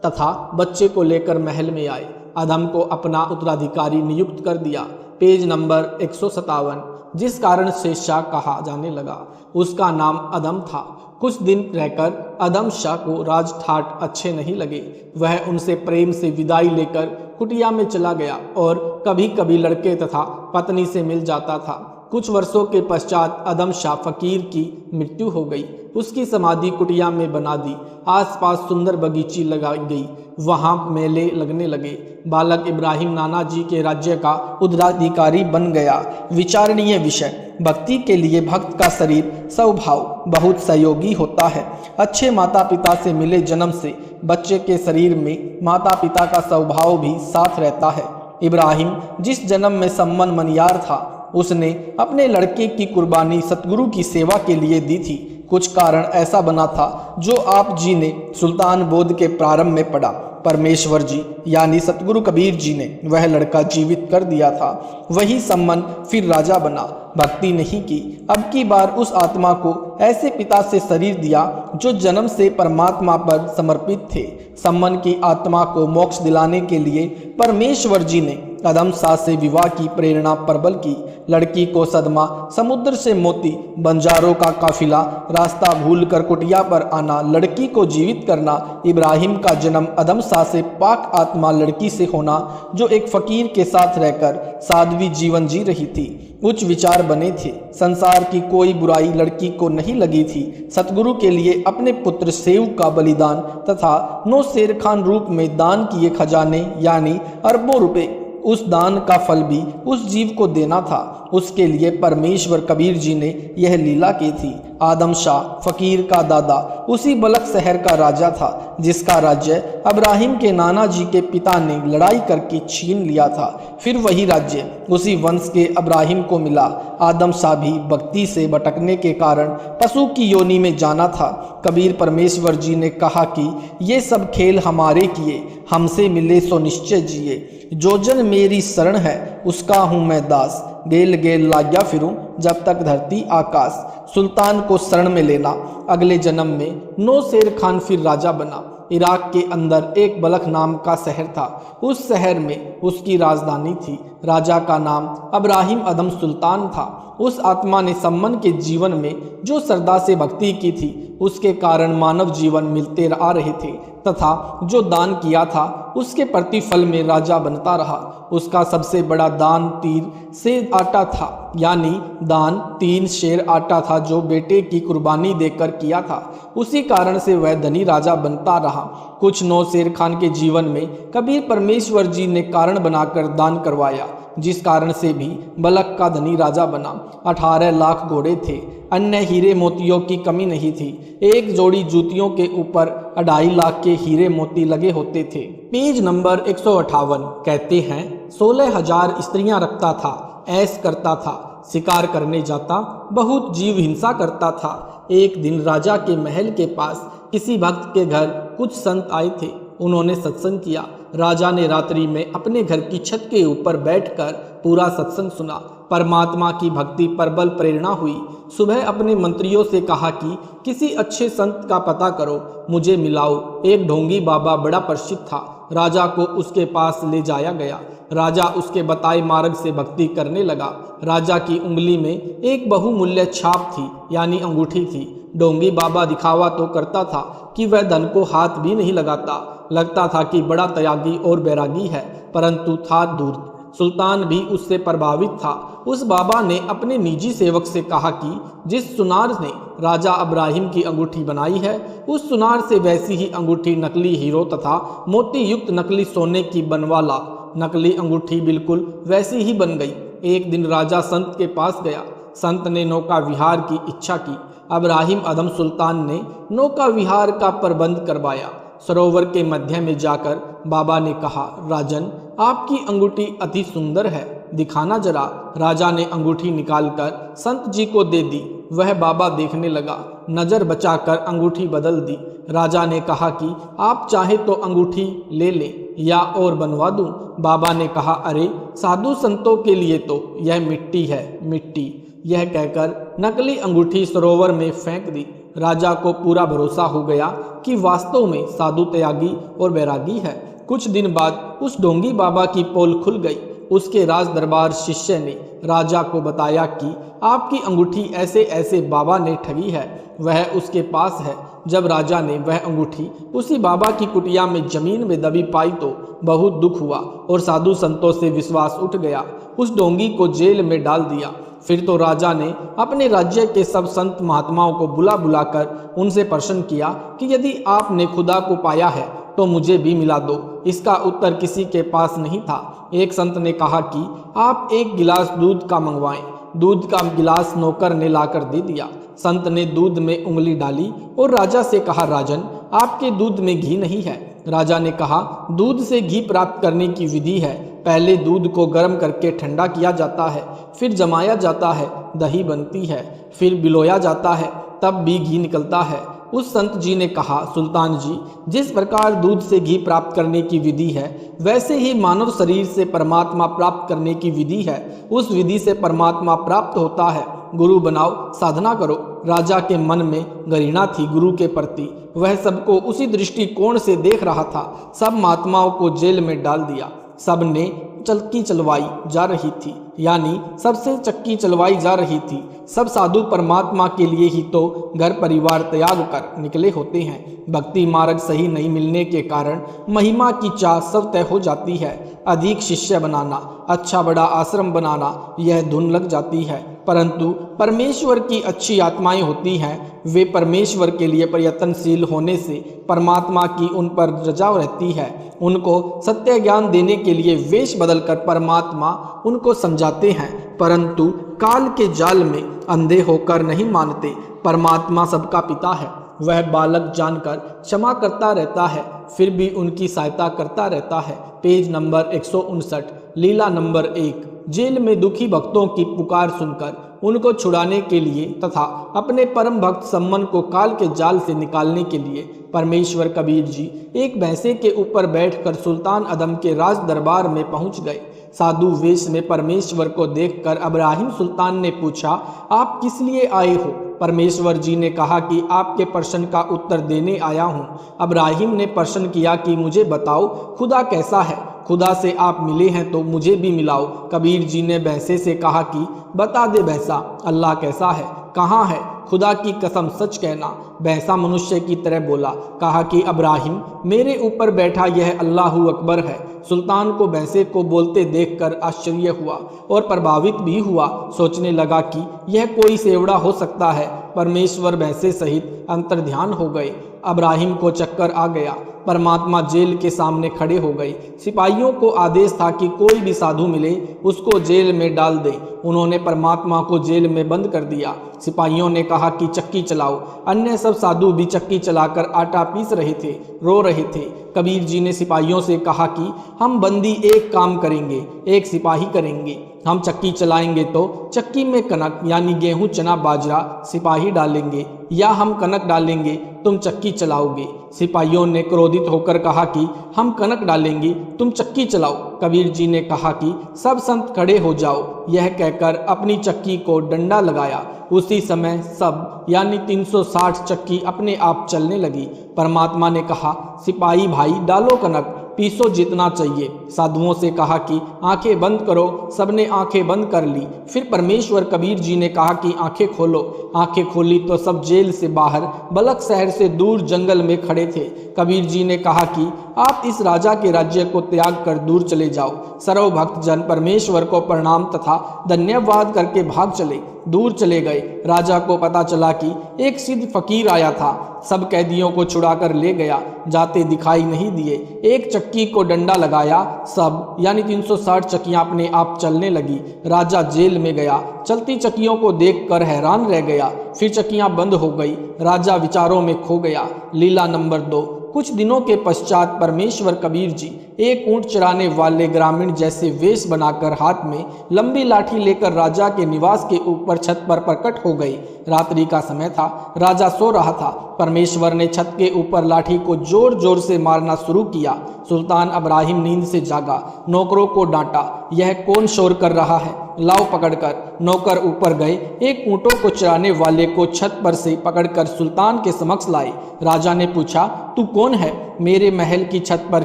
तथा बच्चे को लेकर महल में आए। अदम को अपना उत्तराधिकारी नियुक्त कर दिया। Page number 157। जिस कारण से शाह कहा जाने लगा, उसका नाम अदम था। कुछ दिन रहकर अदम शाह को राजठाट अच्छे नहीं लगे। वह उनसे प्रेम से विदाई लेकर कुटिया में चला गया और कभी कभी लड़के तथा पत्नी से मिल जाता था। कुछ वर्षों के पश्चात अदम शाह फकीर की मृत्यु हो गई। उसकी समाधि कुटिया में बना दी। आसपास सुंदर बगीची लगाई गई। वहां मेले लगने लगे। बालक इब्राहिम नाना जी के राज्य का उत्तराधिकारी बन गया। विचारणीय विषय, भक्ति के लिए भक्त का शरीर स्वभाव बहुत सहयोगी होता है। अच्छे माता पिता से मिले जन्म से बच्चे के शरीर में माता पिता का स्वभाव भी साथ रहता है। इब्राहिम जिस जन्म में सम्मन मनियार था, उसने अपने लड़के की कुर्बानी सतगुरु की सेवा के लिए दी थी। कुछ कारण ऐसा बना था जो आप जी ने सुल्तान बोध के प्रारंभ में पढ़ा। परमेश्वर जी यानी सतगुरु कबीर जी ने वह लड़का जीवित कर दिया था। वही सम्मन फिर राजा बना। भक्ति नहीं की। अब की बार उस आत्मा को ऐसे पिता से शरीर दिया जो जन्म से परमात्मा पर समर्पित थे। सम्मन की आत्मा को मोक्ष दिलाने के लिए परमेश्वर जी ने अदम शाह से विवाह की प्रेरणा प्रबल की। लड़की को सदमा, समुद्र से मोती, बंजारों का काफिला, रास्ता भूलकर कुटिया पर आना, लड़की को जीवित करना, इब्राहिम का जन्म अदम शाह से पाक आत्मा लड़की से होना जो एक फकीर के साथ रहकर साध्वी जीवन जी रही थी। उच्च विचार बने थे। संसार की कोई बुराई लड़की को नहीं लगी थी। सतगुरु के लिए अपने पुत्र सेव का बलिदान तथा 9 शेर खान रूप में दान किए खजाने यानी अरबों रुपए, उस दान का फल भी उस जीव को देना था। उसके लिए परमेश्वर कबीर जी ने यह लीला की थी। आदम शाह फकीर का दादा उसी बलक शहर का राजा था जिसका राज्य इब्राहिम के नाना जी के पिता ने लड़ाई करके छीन लिया था। फिर वही राज्य उसी वंश के इब्राहिम को मिला। आदम शाह भी भक्ति से भटकने के कारण पशु की योनि में जाना था। कबीर परमेश्वर जी ने कहा कि ये सब खेल हमारे किए, हमसे मिले सो निश्चय जिए। जो जन मेरी शरण है उसका हूँ मैं दास, गेल गेल लाग्या फिरूं जब तक धरती आकाश। सुल्तान को शरण में लेना। अगले जन्म में 9 शेर खान फिर राजा बना। इराक के अंदर एक बलख नाम का शहर था। उस शहर में उसकी राजधानी थी। राजा का नाम इब्राहिम अदम सुल्तान था। उस आत्मा ने सम्मन के जीवन में जो श्रद्धा से भक्ति की थी उसके कारण मानव जीवन मिलते आ रहे थे तथा जो दान किया था उसके प्रतिफल में राजा बनता रहा। उसका सबसे बड़ा दान 3 सेर आटा था, यानी दान 3 शेर आटा था जो बेटे की कुर्बानी देकर किया था। उसी कारण से वह धनी राजा बनता रहा। कुछ 9 शेर खान के जीवन में कबीर परमेश्वर जी ने कारण बनाकर दान करवाया, जिस कारण से भी बलक का धनी राजा बना। 18 लाख घोड़े थे। अन्य हीरे मोतियों की कमी नहीं थी। एक जोड़ी जूतियों के ऊपर 2.5 लाख के हीरे मोती लगे होते थे। पेज नंबर 158 कहते हैं 16,000 स्त्रियां रखता था, ऐश करता था, शिकार करने जाता, बहुत जीव हिंसा करता था। एक दिन राजा के महल के पास किसी भक्त के घर कुछ संत आए थे। उन्होंने सत्संग किया। राजा ने रात्रि में अपने घर की छत के ऊपर बैठकर पूरा सत्संग सुना। परमात्मा की भक्ति पर बल प्रेरणा हुई। सुबह अपने मंत्रियों से कहा कि किसी अच्छे संत का पता करो, मुझे मिलाओ। एक ढोंगी बाबा बड़ा प्रसिद्ध था। राजा को उसके पास ले जाया गया। राजा उसके बताए मार्ग से भक्ति करने लगा। राजा की उंगली में एक बहुमूल्य छाप थी, यानी अंगूठी थी। ढोंगी बाबा दिखावा तो करता था कि वह धन को हाथ भी नहीं लगाता। लगता था कि बड़ा त्यागी और बैरागी है, परंतु था दूर। सुल्तान भी उससे प्रभावित था। उस बाबा ने अपने निजी सेवक से कहा कि जिस सुनार ने राजा इब्राहिम की अंगूठी बनाई है, उस सुनार से वैसी ही अंगूठी नकली हीरो तथा मोती युक्त नकली सोने की बनवा ला। नकली अंगूठी बिल्कुल वैसी ही बन गई। एक दिन राजा संत के पास गया। संत ने नौका विहार की इच्छा की। इब्राहिम अदम सुल्तान ने नौका विहार का प्रबंध करवाया। सरोवर के मध्य में जाकर बाबा ने कहा, राजन, आपकी अंगूठी अति सुंदर है, दिखाना जरा। राजा ने अंगूठी निकालकर संत जी को दे दी। वह बाबा देखने लगा। नजर बचाकर अंगूठी बदल दी। राजा ने कहा कि आप चाहे तो अंगूठी ले लें या और बनवा दूं। बाबा ने कहा, अरे साधु संतों के लिए तो यह मिट्टी है, मिट्टी। यह कहकर नकली अंगूठी सरोवर में फेंक दी। राजा को पूरा भरोसा हो गया कि वास्तव में साधु त्यागी और बैरागी है। कुछ दिन बाद उस ढोंगी बाबा की पोल खुल गई। उसके राज दरबार शिष्य ने राजा को बताया कि आपकी अंगूठी ऐसे ऐसे बाबा ने ठगी है, वह उसके पास है। जब राजा ने वह अंगूठी उसी बाबा की कुटिया में जमीन में दबी पाई तो बहुत दुख हुआ और साधु संतों से विश्वास उठ गया। उस ढोंगी को जेल में डाल दिया। फिर तो राजा ने अपने राज्य के सब संत महात्माओं को बुला बुलाकर उनसे प्रश्न किया कि यदि आपने खुदा को पाया है तो मुझे भी मिला दो। इसका उत्तर किसी के पास नहीं था। एक संत ने कहा कि आप एक गिलास दूध का मंगवाएं। दूध का गिलास नौकर ने लाकर दे दिया। संत ने दूध में उंगली डाली और राजा से कहा, राजन, आपके दूध में घी नहीं है। राजा ने कहा, दूध से घी प्राप्त करने की विधि है। पहले दूध को गर्म करके ठंडा किया जाता है, फिर जमाया जाता है, दही बनती है, फिर बिलोया जाता है, तब भी घी निकलता है। उस संत जी ने कहा, सुल्तान जी, जिस प्रकार दूध से घी प्राप्त करने की विधि है, वैसे ही मानव शरीर से परमात्मा प्राप्त करने की विधि है। उस विधि से परमात्मा प्राप्त होता है। गुरु बनाओ, साधना करो। राजा के मन में घृणा थी गुरु के प्रति। वह सबको उसी दृष्टिकोण से देख रहा था। सब महात्माओं को जेल में डाल दिया। सब ने चक्की चलवाई जा रही थी, यानी सबसे चक्की चलवाई जा रही थी। सब साधु परमात्मा के लिए ही तो घर परिवार त्याग कर निकले होते हैं। भक्ति मार्ग सही नहीं मिलने के कारण महिमा की चाह सब तय हो जाती है। अधिक शिष्य बनाना, अच्छा बड़ा आश्रम बनाना, यह धुन लग जाती है। परंतु परमेश्वर की अच्छी आत्माएं होती हैं, वे परमेश्वर के लिए प्रयत्नशील होने से परमात्मा की उन पर रजा रहती है। उनको सत्य ज्ञान देने के लिए वेश बदलकर परमात्मा उनको समझाते हैं, परंतु काल के जाल में अंधे होकर नहीं मानते। परमात्मा सबका पिता है। वह बालक जानकर क्षमा करता रहता है, फिर भी उनकी सहायता करता रहता है। पेज नंबर 159, लीला नंबर 1। जेल में दुखी भक्तों की पुकार सुनकर उनको छुड़ाने के लिए तथा अपने परम भक्त सम्मन को काल के जाल से निकालने के लिए परमेश्वर कबीर जी एक भैंसे के ऊपर बैठकर सुल्तान अदम के राज दरबार में पहुंच गए। साधु वेश में परमेश्वर को देखकर इब्राहिम सुल्तान ने पूछा, आप किस लिए आए हो? परमेश्वर जी ने कहा कि आपके प्रश्न का उत्तर देने आया हूँ। इब्राहिम ने प्रश्न किया कि मुझे बताओ, खुदा कैसा है? खुदा से आप मिले हैं तो मुझे भी मिलाओ। कबीर जी ने भैंसे से कहा कि बता दे भैंसा, अल्लाह कैसा है, कहाँ है? खुदा की कसम सच कहना। भैंसा मनुष्य की तरह बोला। कहा कि इब्राहिम, मेरे ऊपर बैठा यह अल्लाहू अकबर है। सुल्तान को भैंसे को बोलते देखकर आश्चर्य हुआ और प्रभावित भी हुआ। सोचने लगा कि यह कोई सेवड़ा हो सकता है। परमेश्वर भैंसे सहित अंतर्ध्यान हो गए। इब्राहिम को चक्कर आ गया। परमात्मा जेल के सामने खड़े हो गए। सिपाहियों को आदेश था कि कोई भी साधु मिले उसको जेल में डाल दे। उन्होंने परमात्मा को जेल में बंद कर दिया। सिपाहियों ने कहा कि चक्की चलाओ। अन्य सब साधु भी चक्की चलाकर आटा पीस रहे थे, रो रहे थे। कबीर जी ने सिपाहियों से कहा कि हम बंदी एक काम करेंगे, एक सिपाही करेंगे। हम चक्की चलाएंगे तो चक्की में कनक यानी गेहूं, चना, बाजरा सिपाही डालेंगे, या हम कनक डालेंगे, तुम चक्की चलाओगे। सिपाहियों ने क्रोधित होकर कहा कि हम कनक डालेंगे, तुम चक्की चलाओ। कबीर जी ने कहा कि सब संत खड़े हो जाओ। यह कहकर अपनी चक्की को डंडा लगाया। उसी समय सब यानी 360 चक्की अपने आप चलने लगी। परमात्मा ने कहा, सिपाही भाई डालो कनक, पीसो जितना चाहिए। साधुओं से कहा कि आंखें बंद करो। सबने आंखें बंद कर ली। फिर परमेश्वर कबीर जी ने कहा कि आंखें खोलो। आंखें खोली तो सब जेल से बाहर बलक शहर से दूर जंगल में खड़े थे। कबीर जी ने कहा कि आप इस राजा के राज्य को त्याग कर दूर चले जाओ। सर्व भक्त जन परमेश्वर को प्रणाम तथा धन्यवाद करके भाग चले, दूर चले गए। राजा को पता चला कि एक सिद्ध फकीर आया था, सब कैदियों को छुड़ाकर ले गया। जाते दिखाई नहीं दिए। एक चक्की को डंडा लगाया, सब यानी 360 चक्कियां अपने आप चलने लगी। राजा जेल में गया, चलती चक्कियों को देखकर हैरान रह गया। फिर चक्कियां बंद हो गई। राजा विचारों में खो गया। लीला नंबर 2। कुछ दिनों के पश्चात परमेश्वर कबीर जी एक ऊंट चराने वाले ग्रामीण जैसे वेश बनाकर हाथ में लंबी लाठी लेकर राजा के निवास के ऊपर छत पर प्रकट हो गए। रात्रि का समय था। राजा सो रहा था। परमेश्वर ने छत के ऊपर लाठी को जोर जोर से मारना शुरू किया। सुल्तान अब्राहिम नींद से जागा। नौकरों को डांटा, यह कौन शोर कर रहा है, लाओ पकड़कर। नौकर ऊपर गए, एक ऊंटों को चराने वाले को छत पर से पकड़कर सुल्तान के समक्ष लाए। राजा ने पूछा, तू कौन है, मेरे महल की छत पर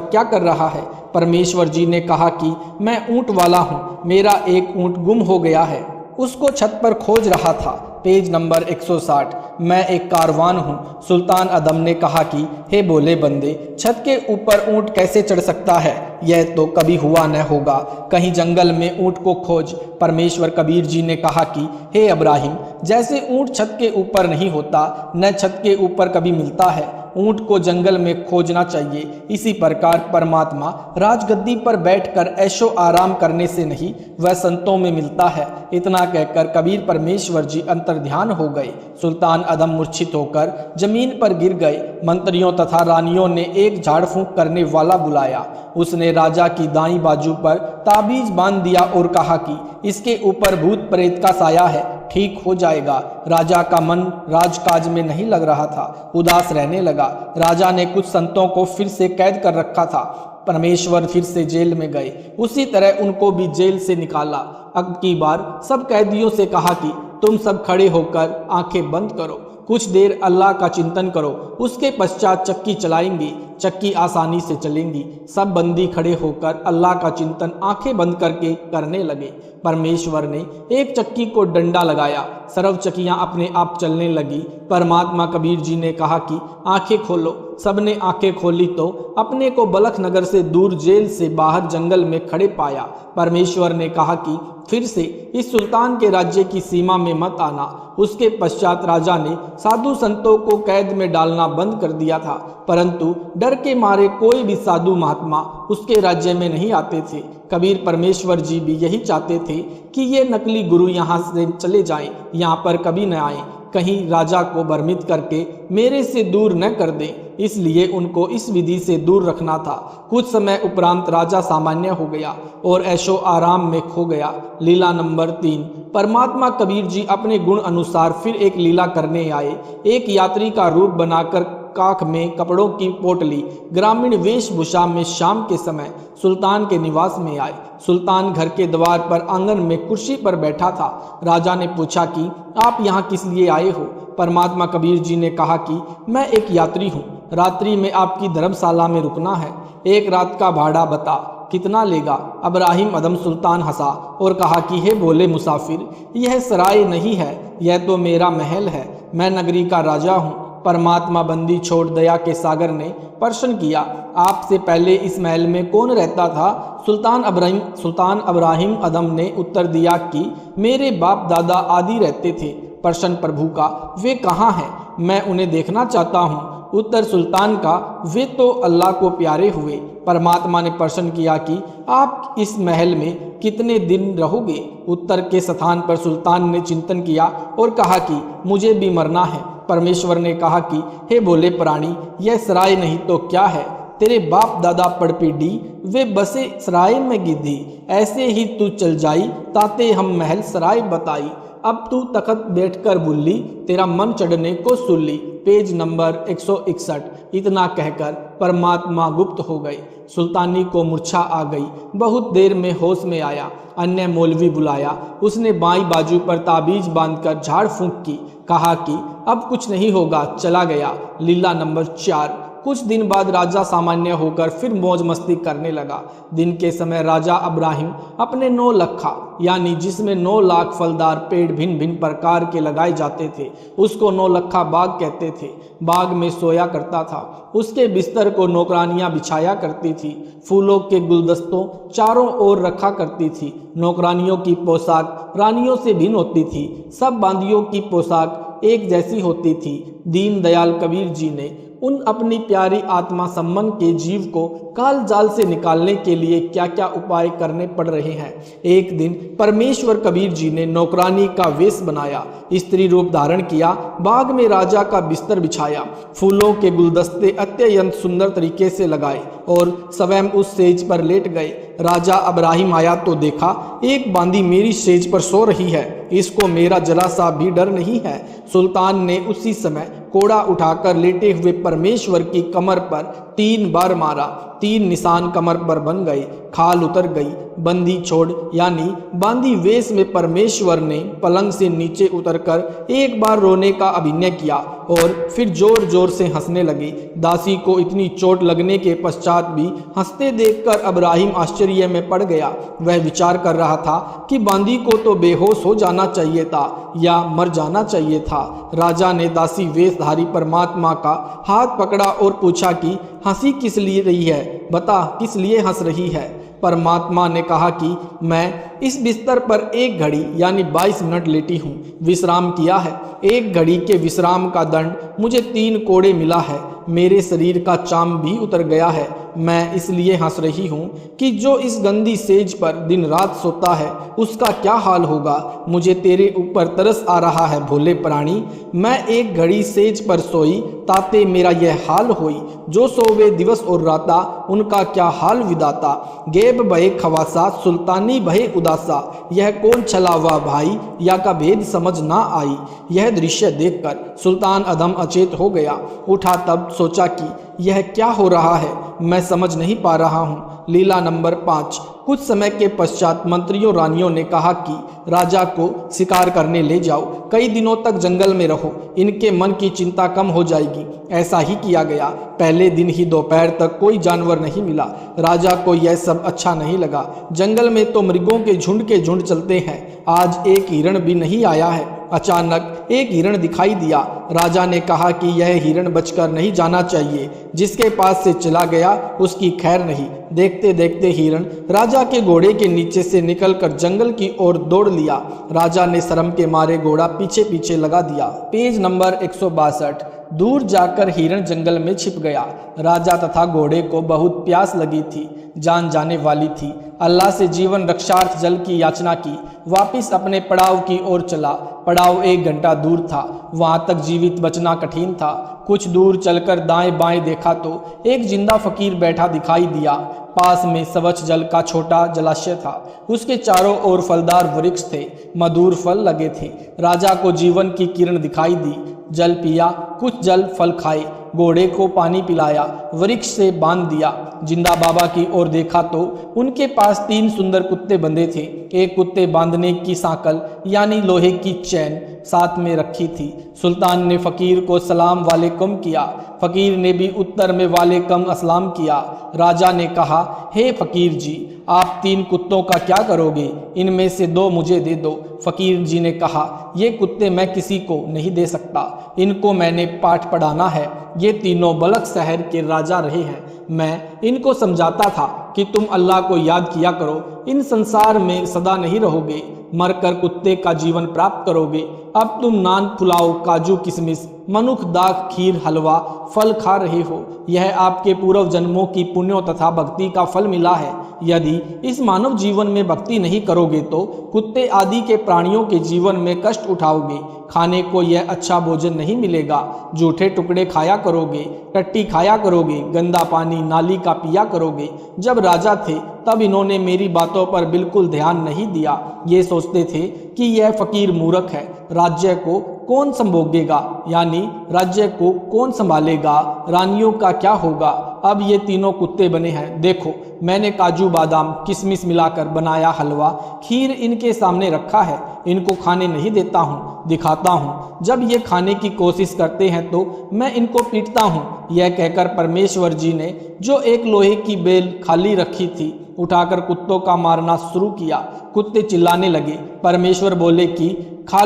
क्या कर रहा है? परमेश्वर जी ने कहा कि मैं ऊंट वाला हूँ, मेरा एक ऊंट गुम हो गया है, उसको छत पर खोज रहा था। Page number 160। मैं एक कारवान हूँ। सुल्तान अदम ने कहा कि हे बोले बंदे, छत के ऊपर ऊंट कैसे चढ़ सकता है? यह तो कभी हुआ न होगा। कहीं जंगल में ऊंट को खोज। परमेश्वर कबीर जी ने कहा कि हे अब्राहिम, जैसे ऊंट छत के ऊपर नहीं होता, न छत के ऊपर कभी मिलता है, ऊंट को जंगल में खोजना चाहिए। इसी प्रकार परमात्मा राजगद्दी पर बैठकर ऐशो आराम करने से नहीं, वह संतों में मिलता है। इतना कहकर कबीर परमेश्वर जी अंतर्ध्यान हो गए। सुल्तान अदम मूर्छित होकर जमीन पर गिर गए। मंत्रियों तथा रानियों ने एक झाड़ फूंक करने वाला बुलाया। उसने राजा की दाईं बाजू पर ताबीज बांध दिया और कहा कि इसके ऊपर भूत प्रेत का साया है, ठीक हो जाएगा। राजा का मन राजकाज में नहीं लग रहा था, उदास रहने लगा। राजा ने कुछ संतों को फिर से कैद कर रखा था। परमेश्वर फिर से जेल में गए। उसी तरह उनको भी जेल से निकाला। अब की बार सब कैदियों से कहा कि तुम सब खड़े होकर आंखें बंद करो, कुछ देर अल्लाह का चिंतन करो, उसके पश्चात चक्की चलाएंगे। चक्की आसानी से चलेंगी। सब बंदी खड़े होकर अल्लाह का चिंतन आंखें बंद करके करने लगे। परमेश्वर ने एक चक्की को डंडा लगाया, सर्व चक्कियां अपने आप चलने लगी। परमात्मा कबीर जी ने कहा कि आंखें खोलो। सबने आंखें खोली तो अपने को बलख नगर से दूर जेल से बाहर जंगल में खड़े पाया। परमेश्वर ने कहा कि फिर से इस सुल्तान के राज्य की सीमा में मत आना। उसके पश्चात राजा ने साधु संतों को कैद में डालना बंद कर दिया था, परंतु डर के मारे कोई भी साधु महात्मा उसके राज्य में नहीं आते थे। कबीर परमेश्वर जी भी यही चाहते थे कि ये नकली गुरु यहाँ से चले जाएं, यहाँ पर कभी न आए, कहीं राजा को भ्रमित करके मेरे से दूर न कर दें। इसलिए उनको इस विधि से दूर रखना था। कुछ समय उपरांत राजा सामान्य हो गया और ऐशो आराम में खो गया। लीला नंबर 3। परमात्मा कबीर जी अपने गुण अनुसार फिर एक लीला करने आए। एक यात्री का रूप बनाकर काख में कपड़ों की पोटली ग्रामीण वेशभूषा में शाम के समय सुल्तान के निवास में आए। सुल्तान घर के द्वार पर आंगन में कुर्सी पर बैठा था। राजा ने पूछा कि आप यहाँ किस लिए आए हो? परमात्मा कबीर जी ने कहा कि मैं एक यात्री हूँ, रात्रि में आपकी धर्मशाला में रुकना है। एक रात का भाड़ा बता, कितना लेगा? अब्राहिम अदम सुल्तान हंसा और कहा कि हे भोले मुसाफिर, यह सराय नहीं है, यह तो मेरा महल है। मैं नगरी का राजा हूँ। परमात्मा बंदी छोड़ दया के सागर ने प्रश्न किया, आपसे पहले इस महल में कौन रहता था? सुल्तान अब्राहिम अदम ने उत्तर दिया कि मेरे बाप दादा आदि रहते थे। प्रश्न प्रभु का, वे कहाँ हैं? मैं उन्हें देखना चाहता हूँ। उत्तर सुल्तान का, वे तो अल्लाह को प्यारे हुए। परमात्मा ने प्रश्न किया कि आप इस महल में कितने दिन रहोगे? उत्तर के स्थान पर सुल्तान ने चिंतन किया और कहा कि मुझे भी मरना है। परमेश्वर ने कहा कि हे भोले प्राणी, यह सराय नहीं तो क्या है? तेरे बाप दादा पड़पीडी वे बसे सराय में गिद्धी, ऐसे ही तू चल जाई ताते हम महल सराय बताई। अब तू तखत बैठकर बुल्ली तेरा मन चढ़ने को सुल्ली। Page number 161। इतना कहकर परमात्मा गुप्त हो गए। सुल्तानी को मूर्छा आ गई, बहुत देर में होश में आया। अन्य मौलवी बुलाया, उसने बाईं बाजू पर ताबीज बांधकर झाड़ फूंक की, कहा कि अब कुछ नहीं होगा, चला गया। लीला नंबर 4। कुछ दिन बाद राजा सामान्य होकर फिर मौज मस्ती करने लगा। दिन के समय राजा अब्राहिम अपने 9 लखा यानी जिसमें 9 लाख फलदार पेड़ भिन्न भिन्न प्रकार के लगाए जाते थे, उसको 9 लखा बाग कहते थे। बाग में सोया करता था। उसके बिस्तर को नौकरानियां बिछाया करती थी। फूलों के गुलदस्तों चारों ओर रखा करती थी। नौकरानियों की पोशाक रानियों से भिन्न होती थी। सब बांदियों की पोशाक एक जैसी होती थी। दीनदयाल कबीर जी ने उन अपनी प्यारी आत्मा सम्मन के जीव को काल जाल से निकालने के लिए क्या क्या उपाय करने पड़ रहे हैं। एक दिन परमेश्वर कबीर जी ने नौकरानी का वेश बनाया, स्त्री रूप धारण किया, बाग में राजा का बिस्तर बिछाया, फूलों के गुलदस्ते अत्यंत सुंदर तरीके से लगाए और स्वयं उस सेज पर लेट गए। राजा अब्राहिम आया तो देखा एक बांदी मेरी सेज पर सो रही है, इसको मेरा जरा सा भी डर नहीं है। सुल्तान ने उसी समय कोड़ा उठाकर लेटे हुए परमेश्वर की कमर पर 3 बार मारा। 3 निशान कमर पर बन गए, खाल उतर गई। बंदी छोड़ यानी बांदी वेश में परमेश्वर ने पलंग से नीचे उतरकर एक बार रोने का अभिनय किया और फिर जोर जोर से हंसने लगे। दासी को इतनी चोट लगने के पश्चात भी हंसते देखकर अब्राहिम आश्चर्य में पड़ गया। वह विचार कर रहा था कि बांदी को तो बेहोश हो जाना चाहिए था या मर जाना चाहिए था। राजा ने दासी वेशधारी परमात्मा का हाथ पकड़ा और पूछा कि हंसी किस लिए रही है, बता किस लिए हंस रही है। परमात्मा ने कहा कि मैं इस बिस्तर पर 1 घड़ी यानी 22 मिनट लेटी हूँ, विश्राम किया है। 1 घड़ी के विश्राम का दंड मुझे 3 कोड़े मिला है। मेरे शरीर का चाम भी उतर गया है। मैं इसलिए हंस रही हूँ कि जो इस गंदी सेज पर दिन रात सोता है उसका क्या हाल होगा। मुझे तेरे ऊपर तरस आ रहा है भोले प्राणी। मैं 1 घड़ी सेज पर सोई ताते मेरा यह हाल होई। जो सोवे दिवस और राता उनका क्या हाल विदाता। गेब बहे खवासा सुल्तानी बहे उदासा। यह कौन छलावा भाई या का भेद समझ ना आई। यह दृश्य देखकर सुल्तान अधम अचेत हो गया। उठा तब सोचा कि यह क्या हो रहा है, मैं समझ नहीं पा रहा हूँ। लीला नंबर 5। कुछ समय के पश्चात मंत्रियों रानियों ने कहा कि राजा को शिकार करने ले जाओ, कई दिनों तक जंगल में रहो, इनके मन की चिंता कम हो जाएगी। ऐसा ही किया गया। पहले दिन ही दोपहर तक कोई जानवर नहीं मिला। राजा को यह सब अच्छा नहीं लगा। जंगल में तो मृगों के झुंड चलते हैं, आज एक हिरण भी नहीं आया है। अचानक एक हिरण दिखाई दिया। राजा ने कहा कि यह हिरण बचकर नहीं जाना चाहिए, जिसके पास से चला गया उसकी खैर नहीं। देखते देखते हिरण राजा के घोड़े के नीचे से निकलकर जंगल की ओर दौड़ लिया। राजा ने शर्म के मारे घोड़ा पीछे पीछे लगा दिया। Page number 162। दूर जाकर हिरण जंगल में छिप गया। राजा तथा घोड़े को बहुत प्यास लगी थी, जान जाने वाली थी। अल्लाह से जीवन रक्षार्थ जल की याचना की। वापिस अपने पड़ाव की ओर चला। पड़ाव 1 घंटा दूर था। वहां तक जीवित बचना कठिन था। कुछ दूर चलकर दाएं बाएं देखा तो एक जिंदा फकीर बैठा दिखाई दिया। पास में स्वच्छ जल का छोटा जलाशय था। उसके चारों ओर फलदार वृक्ष थे, मधुर फल लगे थे। राजा को जीवन की किरण दिखाई दी। जल पिया, कुछ जल फल खाए, घोड़े को पानी पिलाया, वृक्ष से बांध दिया। जिंदा बाबा की ओर देखा तो उनके पास 3 सुंदर कुत्ते बंधे थे। एक कुत्ते बांधने की सांकल यानी लोहे की चैन साथ में रखी थी। सुल्तान ने फकीर को सलाम वालेकुम किया। फकीर ने भी उत्तर में वालेकुम अस्सलाम किया। राजा ने कहा, हे फकीर जी, आप 3 कुत्तों का क्या करोगे? इनमें से 2 मुझे दे दो। फकीर जी ने कहा, ये कुत्ते मैं किसी को नहीं दे सकता, इनको मैंने पाठ पढ़ाना है। ये तीनों बलख शहर के राजा रहे हैं। मैं इनको समझाता था कि तुम अल्लाह को याद किया करो, इन संसार में सदा नहीं रहोगे, मरकर कुत्ते का जीवन प्राप्त करोगे। अब तुम नान पुलाव, काजू किशमिश, मनुख दाख खीर हलवा फल खा रहे हो। यह आपके पूर्व जन्मों की पुण्यों तथा भक्ति का फल मिला है। यदि इस मानव जीवन में भक्ति नहीं करोगे तो कुत्ते आदि के प्राणियों के जीवन में कष्ट उठाओगे। खाने को यह अच्छा भोजन नहीं मिलेगा। जूठे टुकड़े खाया करोगे, टट्टी खाया करोगे, गंदा पानी नाली का पिया करोगे। जब राजा थे तब इन्होंने मेरी बातों पर बिल्कुल ध्यान नहीं दिया। ये सोचते थे कि यह फकीर मूर्ख है, राज्य को कौन संभोगेगा, यानी राज्य को कौन संभालेगा, रानियों का क्या होगा। अब ये तीनों कुत्ते बने हैं। देखो, मैंने काजू बादाम किशमिश मिलाकर बनाया हलवा खीर इनके सामने रखा है। इनको खाने नहीं देता हूँ, दिखाता हूँ। जब ये खाने की कोशिश करते हैं तो मैं इनको पीटता हूँ। यह कहकर परमेश्वर जी ने जो एक लोहे की बेल खाली रखी थी उठाकर कुत्तों का मारना शुरू किया। कुत्ते चिल्लाने लगे। परमेश्वर बोले कि खा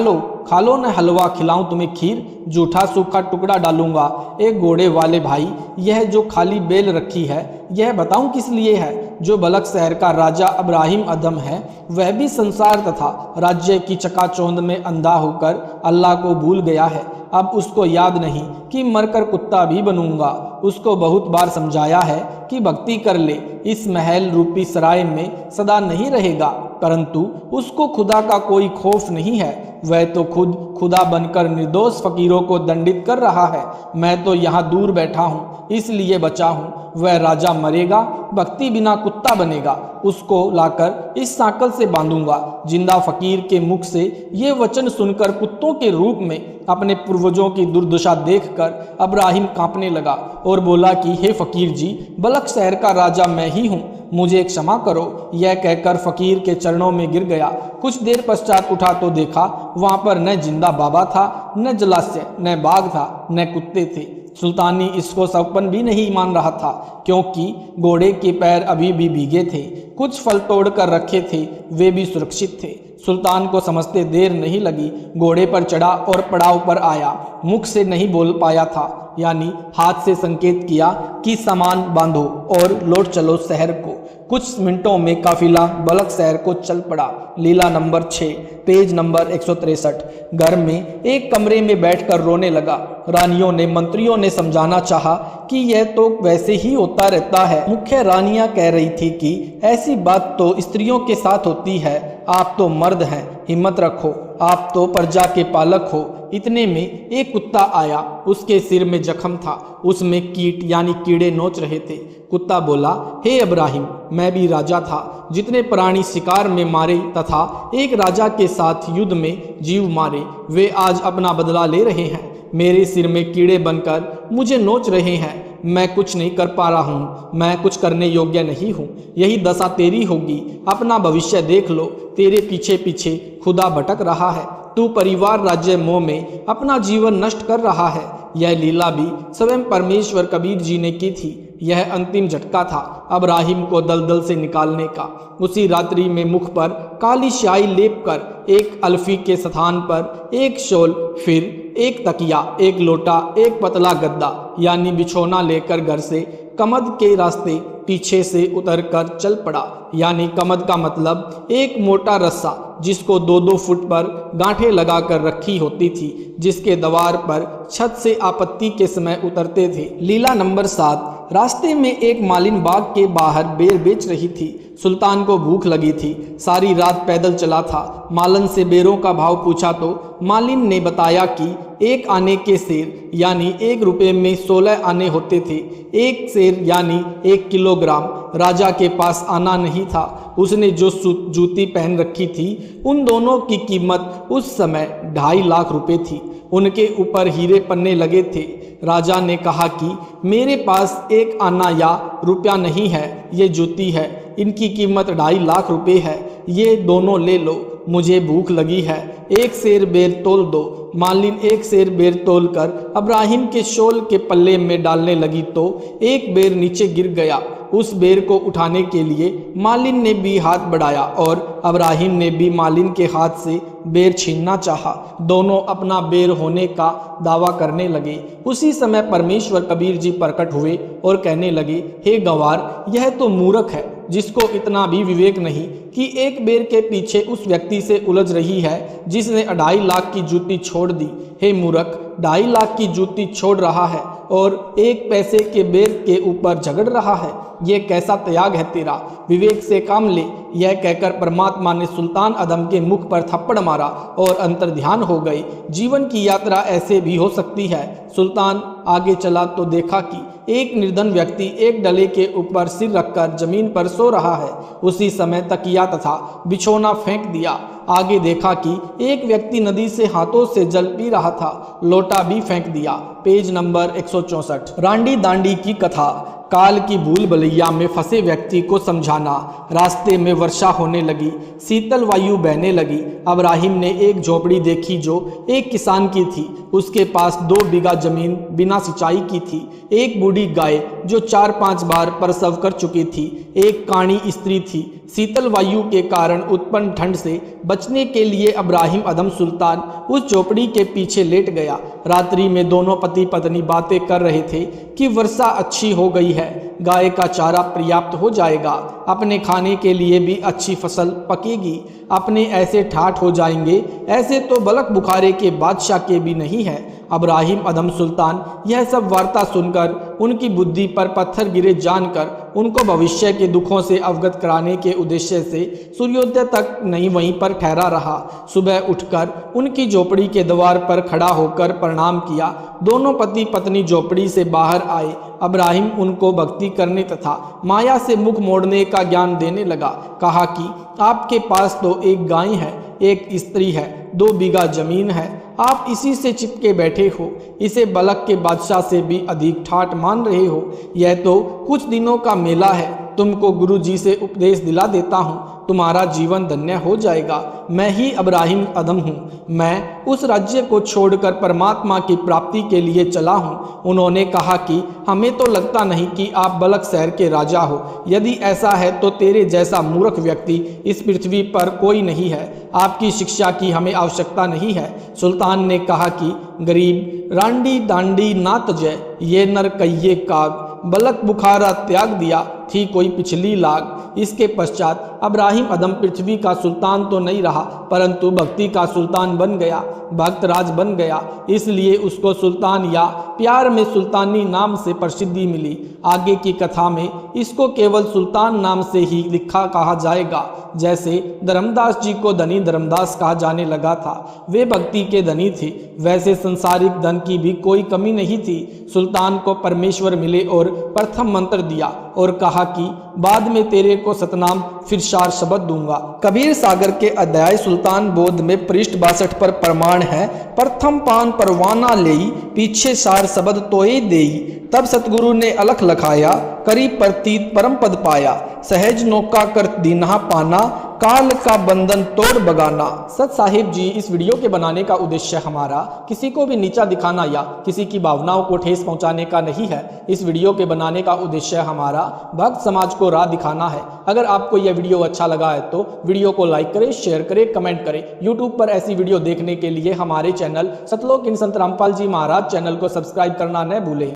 लो न हलवा, खिलाऊं तुम्हें खीर, जूठा सूखा टुकड़ा डालूंगा। एक घोड़े वाले भाई, यह जो खाली बेल रखी है यह बताऊं किस लिए है। जो बलक शहर का राजा अब्राहिम अदम है वह भी संसार तथा राज्य की चकाचौंध में अंधा होकर अल्लाह को भूल गया है। अब उसको याद नहीं कि मरकर कुत्ता भी बनूंगा। उसको बहुत बार समझाया है कि भक्ति कर ले, इस महल रूपी सराय में सदा नहीं रहेगा, परंतु उसको खुदा का कोई खौफ नहीं है। वह तो खुद खुदा बनकर निर्दोष फकीरों को दंडित कर रहा है। मैं तो यहाँ दूर बैठा हूँ इसलिए बचा हूँ। वह राजा मरेगा, भक्ति बिना कुत्ता बनेगा। उसको लाकर इस सांकल से बांधूंगा। जिंदा फकीर के मुख से ये वचन सुनकर कुत्तों के रूप में अपने पूर्वजों की दुर्दशा देखकर अब्राहिम कांपने लगा और बोला कि हे फकीर जी, बलक शहर का राजा मैं ही हूँ, मुझे क्षमा करो। यह कहकर फकीर के चरणों में गिर गया। कुछ देर पश्चात उठा तो देखा वहां पर न जिंदा बाबा था, न जलाशय, न बाघ था, न कुत्ते थे। सुल्तानी इसको सपन भी नहीं मान रहा था, क्योंकि घोड़े के पैर अभी भी भीगे थे। कुछ फल तोड़ कर रखे थे, वे भी सुरक्षित थे। सुल्तान को समझते देर नहीं लगी। घोड़े पर चढ़ा और पड़ाव पर आया। मुख से नहीं बोल पाया था, यानी हाथ से संकेत किया कि सामान बांधो और लौट चलो शहर को। कुछ मिनटों में काफिला बलक शहर को चल पड़ा। लीला नंबर 6, पेज नंबर 163। घर में एक कमरे में बैठकर रोने लगा। रानियों ने मंत्रियों ने समझाना चाहा कि यह तो वैसे ही होता रहता है। मुख्य रानियां कह रही थी कि ऐसी बात तो स्त्रियों के साथ होती है, आप तो मर्द हैं, हिम्मत रखो, आप तो प्रजा के पालक हो। इतने में एक कुत्ता आया। उसके सिर में जख्म था, उसमें कीट यानी कीड़े नोच रहे थे। कुत्ता बोला, हे अब्राहिम, मैं भी राजा था। जितने प्राणी शिकार में मारे तथा एक राजा के साथ युद्ध में जीव मारे, वे आज अपना बदला ले रहे हैं। मेरे सिर में कीड़े बनकर मुझे नोच रहे हैं। मैं कुछ नहीं कर पा रहा हूँ, मैं कुछ करने योग्य नहीं हूँ। यही दशा तेरी होगी। अपना भविष्य देख लो, तेरे पीछे पीछे खुदा भटक रहा है। तू परिवार राज्य मोह में अपना जीवन नष्ट कर रहा है। यह लीला भी स्वयं परमेश्वर कबीर जी ने की थी। यह अंतिम झटका था अब्राहिम को दलदल से निकालने का। उसी रात्रि में मुख पर काली स्याही लेप कर एक अल्फी के स्थान पर एक शॉल, फिर एक तकिया, एक लोटा, एक पतला गद्दा यानी बिछौना लेकर घर से कमद के रास्ते पीछे से उतरकर चल पड़ा। यानी कमद का मतलब एक मोटा रस्सा जिसको 2-2 फुट पर गांठें लगाकर रखी होती थी, जिसके दवार पर छत से आपत्ति के समय उतरते थे। लीला नंबर 7, रास्ते में एक मालिन बाग के बाहर बेर बेच रही थी। सुल्तान को भूख लगी थी, सारी रात पैदल चला था। मालन से बेरों का भाव पूछा तो मालिन ने बताया कि एक आने के सेर यानी 1 रुपये में 16 आने होते थे। एक सेर यानी 1 किलोग्राम। राजा के पास आना नहीं था। उसने जो जूती पहन रखी थी उन दोनों की कीमत उस समय 2.5 लाख रुपए थी। उनके ऊपर हीरे पन्ने लगे थे। राजा ने कहा कि मेरे पास 1 आना या रुपया नहीं है, ये जूती है, इनकी कीमत 2.5 लाख रुपए है, ये दोनों ले लो, मुझे भूख लगी है, 1 सेर बेर तोल दो। मालिन 1 सेर बेर तोल कर अब्राहिम के शॉल के पल्ले में डालने लगी तो एक बेर नीचे गिर गया। उस बेर को उठाने के लिए मालिन ने भी हाथ बढ़ाया और अब्राहिम ने भी मालिन के हाथ से बेर छीनना चाहा। दोनों अपना बेर होने का दावा करने लगे। उसी समय परमेश्वर कबीर जी प्रकट हुए और कहने लगे, हे गंवार, यह तो मूर्ख है जिसको इतना भी विवेक नहीं कि एक बेर के पीछे उस व्यक्ति से उलझ रही है जिसने 2.5 लाख की जूती छोड़ दी। हे मूर्ख, 2.5 लाख की जूती छोड़ रहा है और 1 पैसे के बेर के ऊपर झगड़ रहा है। ये कैसा त्याग है तेरा, विवेक से काम ले। यह कहकर परमात्मा ने सुल्तान अदम के मुख पर थप्पड़ मारा और अंतर्ध्यान हो गए। जीवन की यात्रा ऐसे भी हो सकती है। सुल्तान आगे चला तो देखा कि एक निर्धन व्यक्ति एक डले के ऊपर सिर रखकर जमीन पर सो रहा है। उसी समय तकिया तथा बिछौना फेंक दिया। आगे देखा कि एक व्यक्ति नदी से हाथों से जल पी रहा था, लोटा भी फेंक दिया। Page number 164। रांडी दांडी की कथा। काल की भूल भलैया में फंसे व्यक्ति को समझाना। रास्ते में वर्षा होने लगी, शीतल वायु बहने लगी। अब्राहिम ने एक झोपड़ी देखी जो एक किसान की थी। उसके पास 2 बीघा जमीन बिना सिंचाई की थी, एक बूढ़ी गाय जो 4-5 बार प्रसव कर चुकी थी, एक काणी स्त्री थी। शीतल वायु के कारण उत्पन्न ठंड से बचने के लिए अब्राहिम अदम सुल्तान उस झोपड़ी के पीछे लेट गया। रात्रि में दोनों पति पत्नी बातें कर रहे थे कि वर्षा अच्छी हो गई है, गाय का चारा पर्याप्त हो जाएगा, अपने खाने के लिए भी अच्छी फसल पकेगी, अपने ऐसे ठाठ हो जाएंगे, ऐसे तो बलक बुखारे के बादशाह के भी नहीं है। अब्राहिम अदम सुल्तान यह सब वार्ता सुनकर उनकी बुद्धि पर पत्थर गिरे जानकर उनको भविष्य के दुखों से अवगत कराने के उद्देश्य से सूर्योदय तक नहीं वहीं पर ठहरा रहा। सुबह उठकर उनकी झोपड़ी के द्वार पर खड़ा होकर प्रणाम किया। दोनों पति पत्नी झोपड़ी से बाहर आए। अब्राहिम उनको भक्ति करने तथा माया से मुख मोड़ने का ज्ञान देने लगा। कहा कि आपके पास तो एक गाय है, एक स्त्री है, 2 बीघा जमीन है, आप इसी से चिपके बैठे हो, इसे बलक के बादशाह से भी अधिक ठाठ मान रहे हो। यह तो कुछ दिनों का मेला है, तुमको गुरु जी से उपदेश दिला देता हूँ, तुम्हारा जीवन धन्य हो जाएगा। मैं ही अब्राहिम अदम हूँ, मैं उस राज्य को छोड़कर परमात्मा की प्राप्ति के लिए चला हूँ। उन्होंने कहा कि हमें तो लगता नहीं कि आप बलक शहर के राजा हो। यदि ऐसा है तो तेरे जैसा मूर्ख व्यक्ति इस पृथ्वी पर कोई नहीं है। आपकी शिक्षा की हमें आवश्यकता नहीं है। सुल्तान ने कहा कि गरीब, रांडी दांडी ना तजय, ये नर कहिए काग, बलक बुखारा त्याग दिया थी कोई पिछली लाग। इसके पश्चात अब्राहिम अदम पृथ्वी का सुल्तान तो नहीं रहा, परंतु भक्ति का सुल्तान बन गया, भक्तराज बन गया। इसलिए उसको सुल्तान या प्यार में सुल्तानी नाम से प्रसिद्धि मिली। आगे की कथा में इसको केवल सुल्तान नाम से ही लिखा कहा जाएगा। जैसे धर्मदास जी को धनी धर्मदास कहा जाने लगा था, वे भक्ति के धनी थे, वैसे संसारिक धन की भी कोई कमी नहीं थी। सुल्तान को परमेश्वर मिले और प्रथम मंत्र दिया और कहा कि बाद में तेरे को सतनाम फिर 4 शब्द दूंगा। कबीर सागर के अध्याय सुल्तान बोध में पृष्ठ 62 पर प्रमाण है। प्रथम पान परवाना लेई, पीछे 4 शब्द तोए देई। तब सतगुरु ने अलख लखाया, करी प्रतीत परम पद पाया। सहज नौका कर दीन्हा पाना, काल का बंधन तोड़ बगाना। सत साहिब जी, इस वीडियो के बनाने का उद्देश्य हमारा किसी को भी नीचा दिखाना या किसी की भावनाओं को ठेस पहुंचाने का नहीं है। इस वीडियो के बनाने का उद्देश्य हमारा भक्त समाज को राह दिखाना है। अगर आपको यह वीडियो अच्छा लगा है तो वीडियो को लाइक करें, शेयर करें, कमेंट करें। यूट्यूब पर ऐसी वीडियो देखने के लिए हमारे चैनल सतलोक इन संत रामपाल जी महाराज चैनल को सब्सक्राइब करना न भूलें।